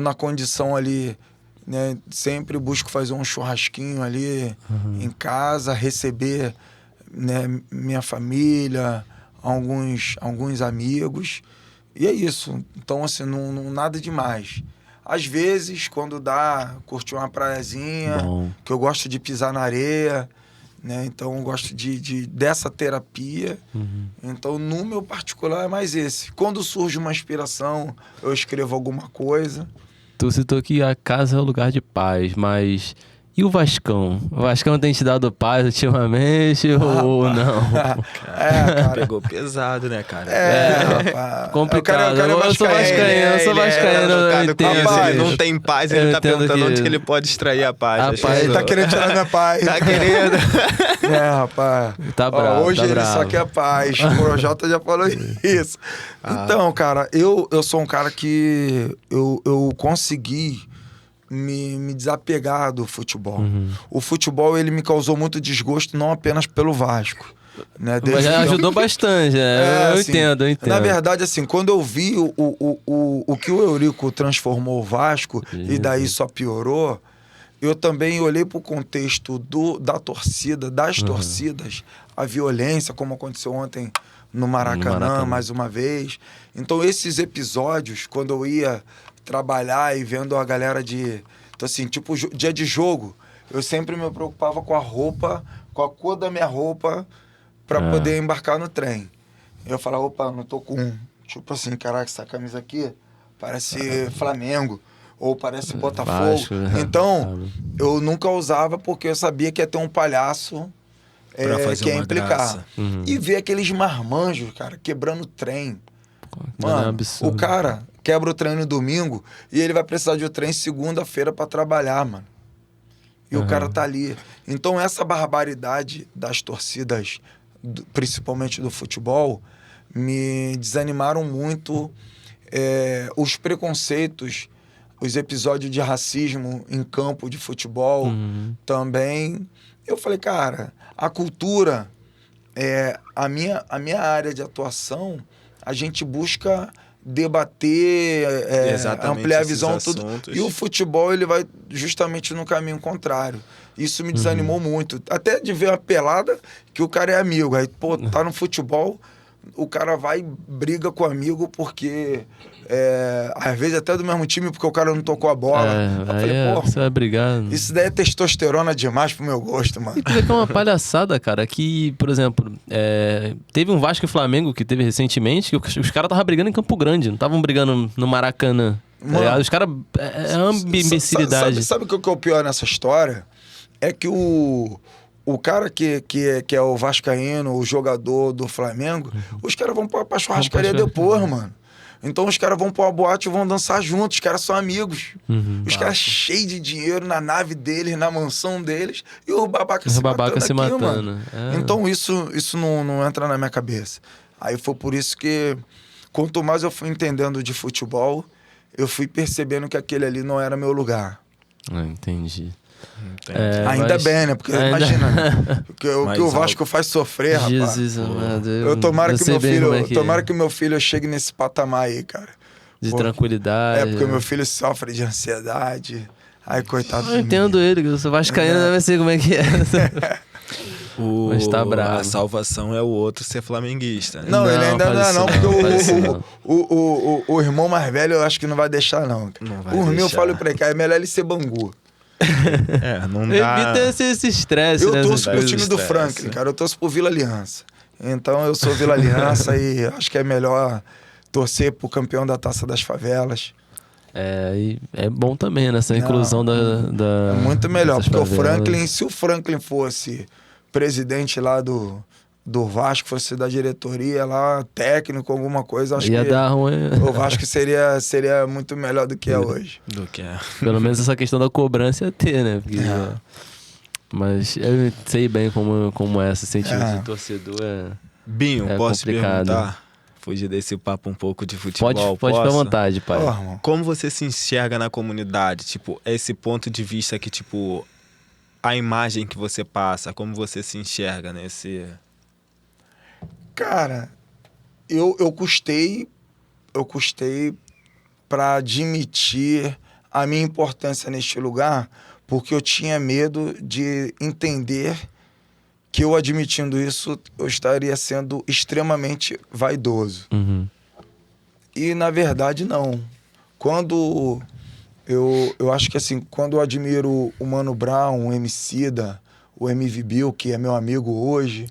na condição ali, né, sempre busco fazer um churrasquinho ali em casa, receber, né, minha família, alguns amigos. E é isso. Então, assim, não nada demais. Às vezes, quando dá, curtir uma praiazinha, que eu gosto de pisar na areia, né? Então, eu gosto dessa terapia. Então, no meu particular, é mais esse. Quando surge uma inspiração, eu escrevo alguma coisa. Tu citou que a casa é o lugar de paz, mas... E o Vascão? O Vascão tem te dado paz ultimamente ou não? Cara. Pegou pesado, né, cara? Rapaz. Complicado. Eu sou vascaíno, eu entendo. Rapaz, não tem paz, ele tá perguntando onde que ele pode extrair a paz. Ele tá querendo tirar minha paz. Tá querendo. Rapaz. Tá bravo, hoje tá ele bravo. só quer paz. O Projota já falou isso. Então, cara, eu sou um cara que eu consegui me desapegar do futebol. O futebol, ele me causou muito desgosto, não apenas pelo Vasco. Né? Mas já ajudou bastante, né? Eu entendo. Na verdade, assim, quando eu vi o que o Eurico transformou o Vasco, e daí só piorou, eu também olhei para o contexto da torcida, das torcidas, a violência, como aconteceu ontem no Maracanã, mais uma vez. Então, esses episódios, quando eu ia trabalhar e vendo a galera então, assim, tipo, dia de jogo, eu sempre me preocupava com a roupa, com a cor da minha roupa, para poder embarcar no trem. Eu falava, opa, não tô com... Tipo assim, caraca, essa camisa aqui parece Flamengo. ou parece Botafogo. Vasco, então, eu nunca usava porque eu sabia que ia ter um palhaço que ia implicar. E ver aqueles marmanjos, cara, quebrando trem. Mano, o cara quebra o trem no domingo e ele vai precisar de um trem segunda-feira pra trabalhar, mano. E o cara tá ali. Então, essa barbaridade das torcidas, principalmente do futebol, me desanimaram muito. Os preconceitos, os episódios de racismo em campo de futebol também. Eu falei, cara, a cultura, a minha área de atuação, a gente busca debater, ampliar a visão, tudo. E o futebol, ele vai justamente no caminho contrário. Isso me desanimou muito. Até de ver uma pelada que o cara é amigo. Aí, pô, tá no futebol, o cara vai e briga com o amigo porque... às vezes até do mesmo time porque o cara não tocou a bola. Eu falei, pô, você vai brigar. Isso daí é testosterona demais pro meu gosto, mano. E tu vê que é uma palhaçada, cara, que, por exemplo, teve um Vasco e Flamengo que teve recentemente, que os caras estavam brigando em Campo Grande, não estavam brigando no Maracanã. Mano, os caras... É uma imbecilidade. Sabe o que é o pior nessa história? É que o cara que é o vascaíno, o jogador do Flamengo, os caras vão pra churrascaria depois, mano. Então os caras vão pra uma boate e vão dançar juntos, os caras são amigos. Os caras cheios de dinheiro na nave deles, na mansão deles, e o babaca se matando. Então isso não entra na minha cabeça. Aí foi por isso que, quanto mais eu fui entendendo de futebol, eu fui percebendo que aquele ali não era meu lugar. Entendi. Ainda bem, né? Porque imagina, o que o Vasco faz sofrer, rapaz. Jesus amado. Tomara que meu filho chegue nesse patamar aí, cara. De tranquilidade. Porque o meu filho sofre de ansiedade. Ai, coitado de mim. Eu entendo ele, que eu sou vascaíno, deve ser como é que é. Mas tá bravo. A salvação é o outro ser flamenguista, né? Não, ele ainda não, porque o irmão mais velho eu acho que não vai deixar, não. Por mim, eu falo pra ele, cara, é melhor ele ser Bangu. Não dá. Evita esse estresse, né? Eu torço pro time do Franklin, cara. Eu torço pro Vila Aliança. Então eu sou Vila Aliança e acho que é melhor torcer pro campeão da Taça das Favelas. E é bom também, né? Essa inclusão da é muito melhor, porque o Franklin, se o Franklin fosse presidente lá do Vasco, fosse da diretoria lá, técnico, alguma coisa, acho que dar ruim. O Vasco seria muito melhor do que é hoje. Pelo menos essa questão da cobrança ia ter, né? Porque, mas eu sei bem como é esse sentimento de torcedor. Binho, posso complicado. Perguntar? Fugir desse papo um pouco de futebol. Pode ficar à vontade, pai. Como você se enxerga na comunidade? Tipo, esse ponto de vista que, tipo, a imagem que você passa, como você se enxerga nesse... Cara, eu custei para admitir a minha importância neste lugar, porque eu tinha medo de entender que eu admitindo isso, eu estaria sendo extremamente vaidoso. E, na verdade, não. Quando eu acho que assim, quando eu admiro o Mano Brown, o Emicida, o MV Bill, que é meu amigo hoje,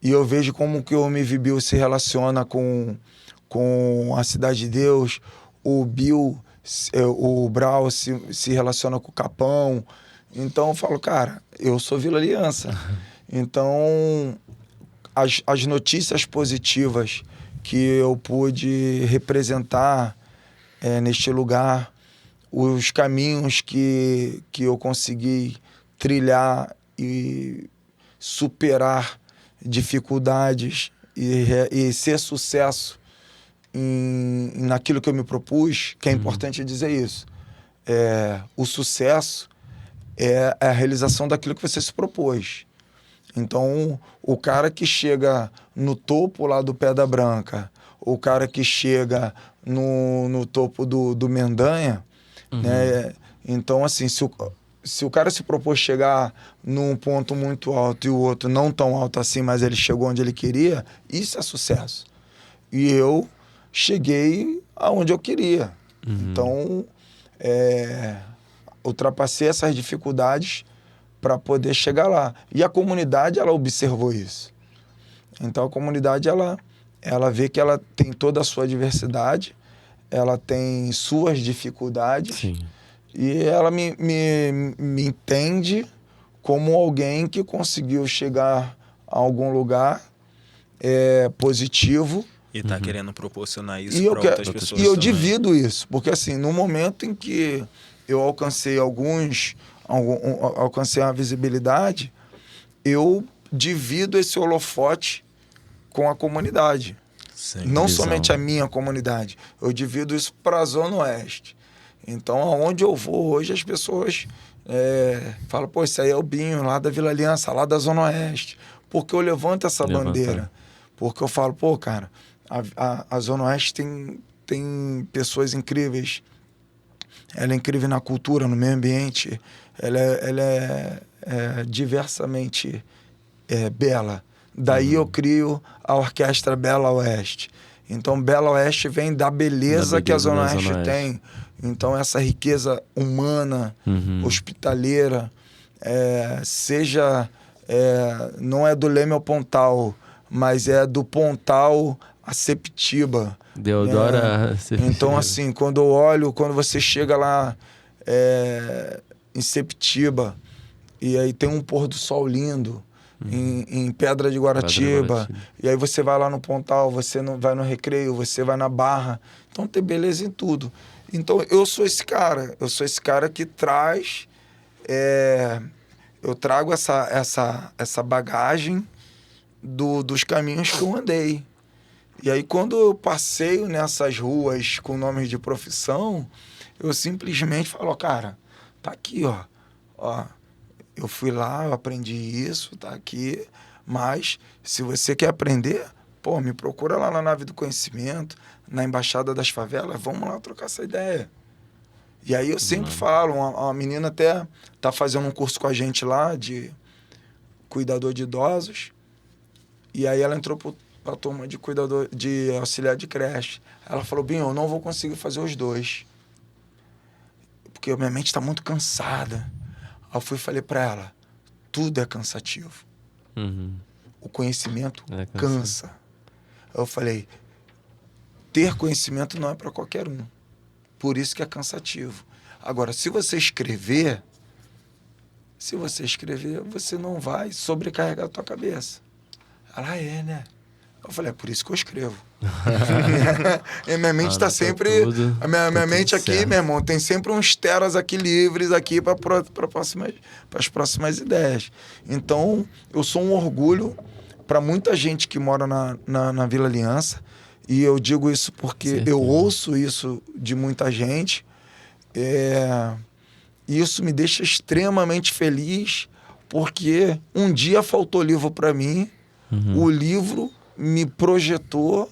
e eu vejo como que o MV Bill se relaciona com a Cidade de Deus, o Bill, o Brown se relaciona com o Capão. Então eu falo, cara, eu sou Vila Aliança. Então, as notícias positivas que eu pude representar neste lugar, os caminhos que eu consegui trilhar e superar dificuldades e ser sucesso naquilo que eu me propus, que é importante dizer isso. O sucesso é a realização daquilo que você se propôs. Então, o cara que chega no topo lá do Pedra Branca, o cara que chega no topo do Mendanha, né? Então, assim, se o cara se propôs chegar num ponto muito alto e o outro não tão alto assim, mas ele chegou onde ele queria, isso é sucesso. E eu cheguei aonde eu queria. Então, ultrapassei essas dificuldades para poder chegar lá. E a comunidade, ela observou isso. Então, a comunidade, ela vê que ela tem toda a sua diversidade, ela tem suas dificuldades. Sim. E ela me entende como alguém que conseguiu chegar a algum lugar positivo. E tá querendo proporcionar isso E eu, para outras pessoas e eu também. divido isso, porque assim, no momento em que eu alcancei alcancei uma visibilidade, eu divido esse holofote com a comunidade. Sem Não visão. somente a minha comunidade, eu divido isso para a Zona Oeste. Então, aonde eu vou hoje, as pessoas falam, pô, isso aí é o Binho, lá da Vila Aliança, lá da Zona Oeste. Porque eu levanto essa bandeira. Porque eu falo, pô, cara, a Zona Oeste tem pessoas incríveis. Ela é incrível na cultura, no meio ambiente. Ela é diversamente bela. Daí eu crio a Orquestra Bela Oeste. Então, Bela Oeste vem da beleza que a Zona Oeste tem. Então, essa riqueza humana, hospitaleira, não é do Leme ao Pontal, mas é do Pontal a Septiba. Deodora Septiba. Então, assim, quando eu olho, quando você chega lá em Septiba, e aí tem um pôr do sol lindo, em Pedra de Guaratiba, e aí você vai lá no Pontal, você vai no Recreio, você vai na Barra. Então tem beleza em tudo. Então eu sou esse cara que traz, eu trago essa bagagem dos caminhos que eu andei. E aí quando eu passeio nessas ruas com nomes de profissão, eu simplesmente falo, cara, tá aqui, ó, eu fui lá, eu aprendi isso, tá aqui, mas se você quer aprender, pô, me procura lá na Nave do Conhecimento, na Embaixada das Favelas, vamos lá trocar essa ideia. E aí eu sempre falo, uma menina até tá fazendo um curso com a gente lá de cuidador de idosos, e aí ela entrou para a turma de cuidador, de auxiliar de creche. Ela falou, Binho, eu não vou conseguir fazer os dois, porque minha mente está muito cansada. Aí eu fui e falei para ela, tudo é cansativo. O conhecimento cansa. Aí eu falei, ter conhecimento não é para qualquer um. Por isso que é cansativo. Agora, se você escrever, você não vai sobrecarregar a tua cabeça. Ela né? Eu falei, é por isso que eu escrevo. E minha mente está sempre... A minha mente aqui, certo. Meu irmão, tem sempre uns teras aqui livres aqui para as próximas ideias. Então, eu sou um orgulho para muita gente que mora na Vila Aliança. E eu digo isso porque eu ouço isso de muita gente. E isso me deixa extremamente feliz, porque um dia faltou livro para mim, o livro me projetou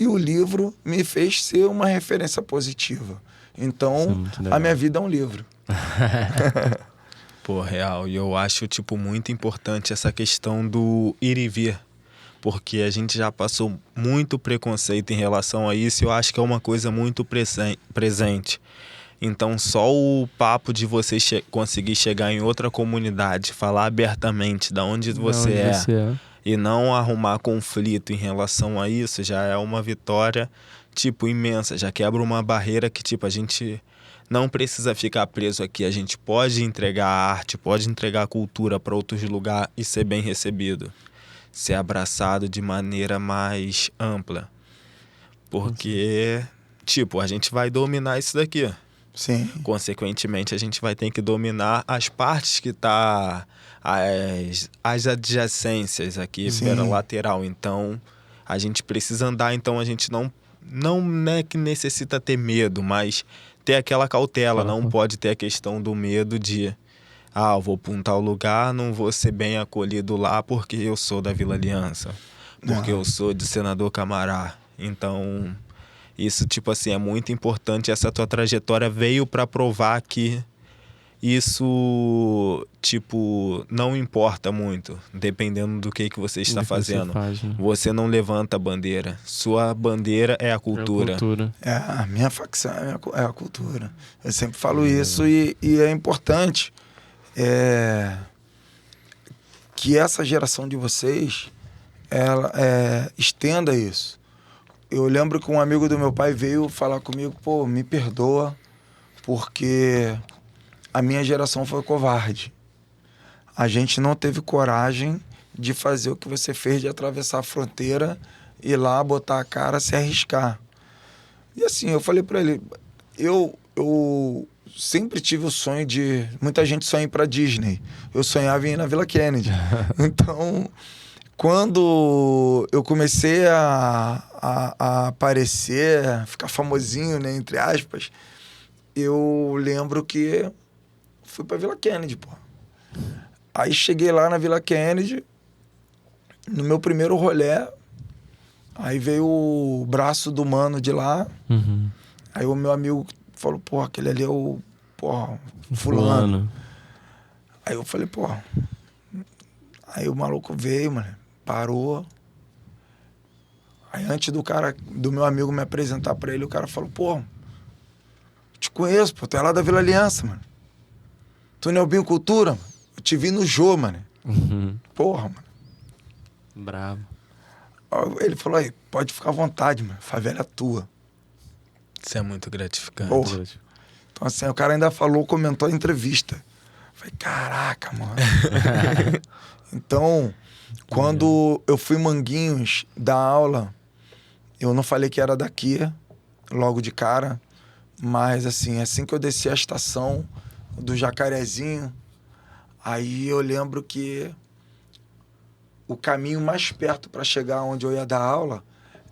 e o livro me fez ser uma referência positiva. Então, a minha vida é um livro. Pô, real. E eu acho, muito importante essa questão do ir e vir. Porque a gente já passou muito preconceito em relação a isso e eu acho que é uma coisa muito presente. Então, só o papo de você conseguir chegar em outra comunidade, falar abertamente de onde você é e não arrumar conflito em relação a isso, já é uma vitória, imensa. Já quebra uma barreira que, a gente não precisa ficar preso aqui. A gente pode entregar arte, pode entregar cultura para outros lugares e ser bem recebido. Ser abraçado de maneira mais ampla. Porque, a gente vai dominar isso daqui. Sim. Consequentemente, a gente vai ter que dominar as partes que tá... As adjacências aqui, pela lateral. Então, a gente precisa andar. Então, a gente não é que necessita ter medo, mas ter aquela cautela. Não pode ter a questão do medo de... eu vou para um tal lugar, não vou ser bem acolhido lá porque eu sou da Vila Aliança. Porque eu sou de Senador Camará. Então, isso, é muito importante. Essa tua trajetória veio para provar que isso, não importa muito, dependendo do que você está fazendo. Você não levanta a bandeira. Sua bandeira é a cultura. A minha facção é a cultura. Eu sempre falo isso e é importante que essa geração de vocês ela estenda isso. eu lembro que um amigo do meu pai veio falar comigo, pô, me perdoa, porque a minha geração foi covarde. A gente não teve coragem de fazer o que você fez, de atravessar a fronteira, ir lá, botar a cara, se arriscar. E assim, eu falei pra ele, eu sempre tive o sonho de... Muita gente sonha em ir pra Disney. Eu sonhava em ir na Vila Kennedy. Então, quando eu comecei a aparecer, ficar famosinho, né, entre aspas, eu lembro que fui pra Vila Kennedy, pô. Aí cheguei lá na Vila Kennedy, no meu primeiro rolê, aí veio o braço do mano de lá, aí o meu amigo falou, pô, aquele ali é o, pô, fulano. Aí eu falei, pô, aí o maluco veio, mano, parou. Aí antes do meu amigo me apresentar pra ele, o cara falou, pô, te conheço, pô, tu é lá da Vila Aliança, mano. Tu não é o Binho Cultura, mano. Eu te vi no Jô, mano. Porra, mano. Bravo. Ele falou, aí, pode ficar à vontade, mano. Favela é tua. Isso é muito gratificante. Porra. Então assim, o cara ainda falou, comentou a entrevista. Eu falei, caraca, mano. Então, quando eu fui em Manguinhos dar aula, eu não falei que era daqui, logo de cara. Mas assim que eu desci a estação do Jacarezinho, aí eu lembro que o caminho mais perto para chegar onde eu ia dar aula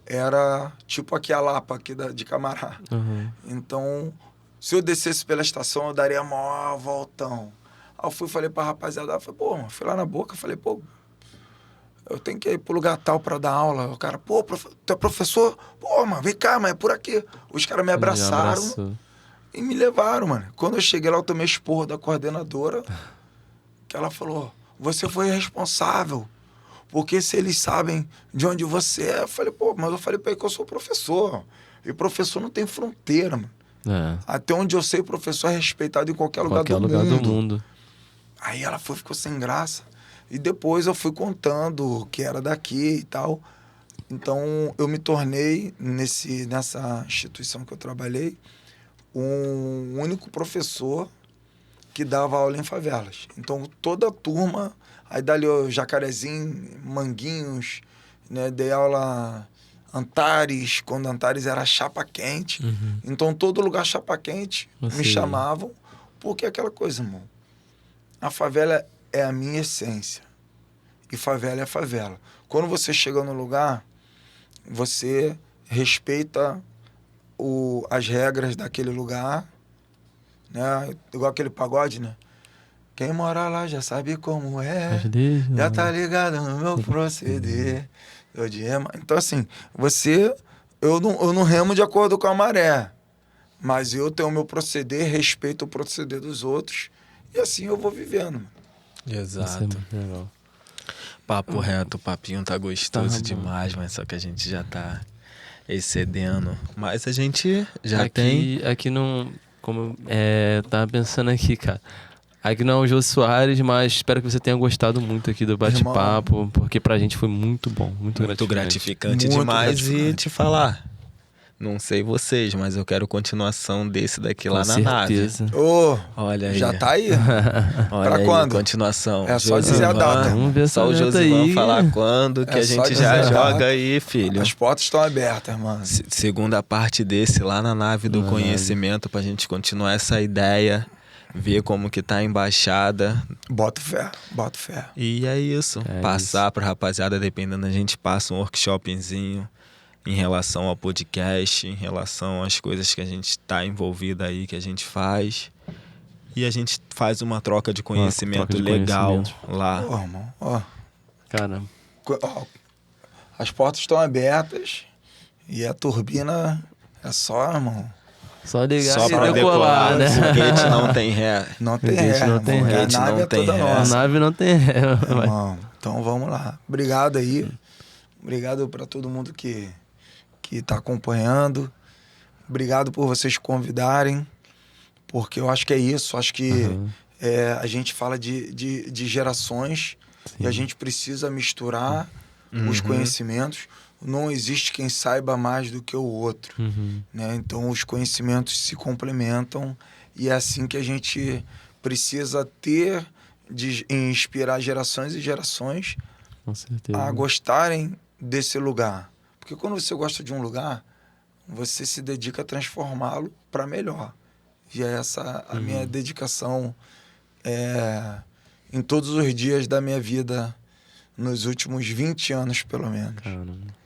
era tipo aqui a Lapa, aqui de Camará. Então, se eu descesse pela estação, eu daria maior voltão. Aí eu falei pra rapaziada, eu falei, pô, mano, fui lá na boca, falei, pô, eu tenho que ir pro lugar tal pra dar aula. O cara, pô, tu é professor? Pô, mano, vem cá, mas é por aqui. Os caras me abraçaram e me levaram, mano. Quando eu cheguei lá, eu tomei esporro da coordenadora, que ela falou, você foi responsável, porque se eles sabem de onde você é, eu falei, pô, mas eu falei pra ele que eu sou professor. E professor não tem fronteira, mano. Até onde eu sei, professor é respeitado em qualquer lugar do mundo. Aí ela ficou sem graça. E depois eu fui contando que era daqui e tal. Então, eu me tornei, nessa instituição que eu trabalhei, um único professor que dava aula em favelas. Então, toda a turma, aí dali o Jacarezinho, Manguinhos, né, dei aula Antares, quando Antares era chapa quente. Então, todo lugar chapa quente me chamavam, porque é aquela coisa, irmão. A favela é a minha essência. E favela é favela. Quando você chega no lugar, você respeita as regras daquele lugar, né? Igual aquele pagode, né? Quem mora lá já sabe como é, já tá ligado no meu proceder. Então, assim, eu não remo de acordo com a maré, mas eu tenho o meu proceder, respeito o proceder dos outros, e assim eu vou vivendo. Exato. Legal. Papo reto, o papinho tá gostoso demais, mas só que a gente já tá excedendo. Mas a gente já tem... Aqui não... Como tava pensando aqui, cara. Aqui não é o Jô Soares, mas espero que você tenha gostado muito aqui do bate-papo, porque pra gente foi muito bom, muito gratificante muito demais. gratificante. E te falar, não sei vocês, mas eu quero continuação desse daqui lá na nave. Olha aí. Já tá aí. Olha pra aí, quando? continuação. É só dizer a data. Vamos ver só o Josivan falar quando, que a gente já joga aí, filho. As portas estão abertas, mano. Segunda parte desse lá na nave do conhecimento, pra gente continuar essa ideia, ver como que tá a embaixada. Bota fé. E é isso. Passar pra rapaziada, dependendo, a gente passa um workshopzinho em relação ao podcast, em relação às coisas que a gente tá envolvido aí, que a gente faz. E a gente faz uma troca de conhecimento legal lá. Pô, irmão, ó. Caramba. As portas estão abertas e a turbina é só, irmão. Só ligar só pra decolar, né? Foguete não tem ré. Não tem ré, não tem ré. A nave é toda nossa. A nave não tem ré. Irmão, então vamos lá. Obrigado aí. Obrigado pra todo mundo que tá acompanhando. Obrigado por vocês convidarem, porque eu acho que é isso. Acho que a gente fala de gerações. Sim. E a gente precisa misturar os conhecimentos. Não existe quem saiba mais do que o outro, né? Então, os conhecimentos se complementam e é assim que a gente precisa ter de inspirar gerações e gerações Com certeza. a gostarem desse lugar. Porque quando você gosta de um lugar, você se dedica a transformá-lo para melhor. E é essa a minha dedicação em todos os dias da minha vida, nos últimos 20 anos, pelo menos. Caramba.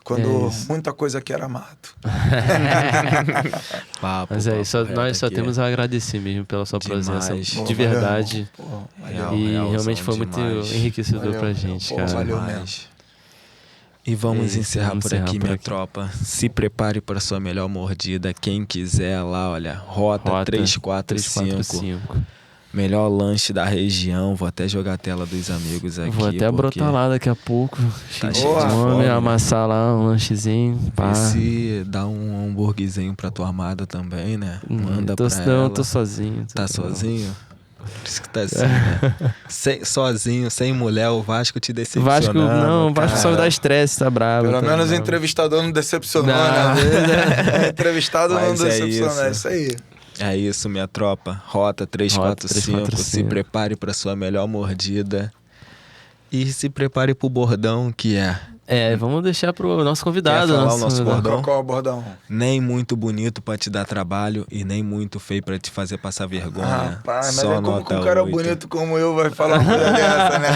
Quando muita coisa aqui era mato. Mas é isso, nós só temos a agradecer mesmo pela sua presença, de verdade. Valeu. Realmente foi muito enriquecedor pra gente, cara. Valeu mesmo. E vamos encerrar por aqui, minha tropa. Se prepare para sua melhor mordida. Quem quiser lá, olha, Rota 345. Melhor lanche da região. Vou até jogar a tela dos amigos aqui. Vou até brotar lá daqui a pouco. Tá cheio de fome, amassar lá um lanchezinho. Vê se dá um hambúrguerzinho pra tua amada também, né? Manda pra ela. Não, tô sozinho. Tá sozinho? Por isso que tá assim, né? Sozinho, sem mulher, o Vasco te decepcionando. O Vasco só me dá estresse, tá bravo. Pelo menos o entrevistador não decepcionou, né? Entrevistado não decepcionou, é isso aí. É isso, minha tropa. Rota 345. Se prepare para sua melhor mordida. E se prepare pro bordão que é... vamos deixar pro nosso convidado. Quer falar o nosso bordão? Qual é o bordão? Nem muito bonito pra te dar trabalho e nem muito feio pra te fazer passar vergonha. Rapaz, só mas como nota que um cara 8. bonito como eu vai falar uma coisa dessa, né?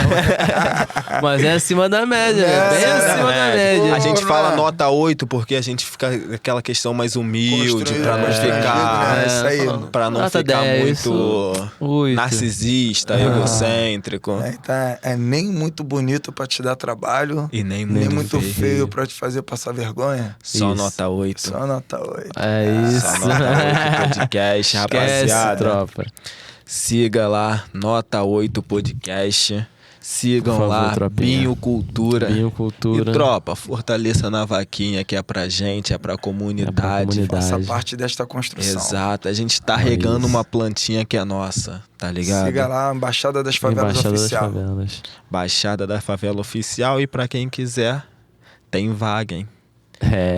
Mas é acima da média, bem acima da média. A gente fala nota 8 porque a gente fica aquela questão mais humilde, pra não ficar... isso aí. Pra não Nota ficar 10, muito narcisista, egocêntrico. Então é nem muito bonito pra te dar trabalho E nem muito feio pra te fazer passar vergonha. Só nota 8. Só nota 8. É isso. Só nota 8 podcast, rapaziada. Tropa. Siga lá, Nota 8 Podcast. Sigam Por favor, lá, tropinha. Binho Cultura. Cultura. E tropa, fortaleça na vaquinha que é pra gente, é pra comunidade. Faça parte desta construção. Exato, a gente tá regando uma plantinha que é nossa, tá ligado? Siga lá, Baixada das Favelas Oficial. Baixada da Favela Oficial. E pra quem quiser, tem vaga, hein?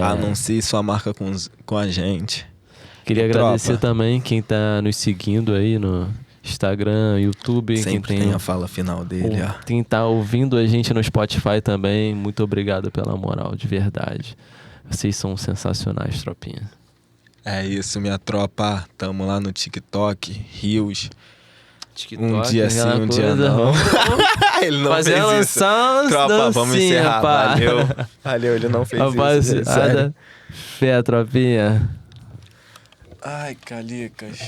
Anuncie sua marca com a gente. Queria agradecer também quem tá nos seguindo aí no Instagram, YouTube. Sempre tem a fala final dele, ó. Quem tá ouvindo a gente no Spotify também, muito obrigado pela moral, de verdade. Vocês são sensacionais, tropinha. É isso, minha tropa. Tamo lá no TikTok, Rios. TikTok, um dia sim, um dia não. Ele não fez isso. Lançar tropa, vamos encerrar. Pá. Valeu, ele não fez isso. Rapaziada, fé, tropinha. Ai, Calicas.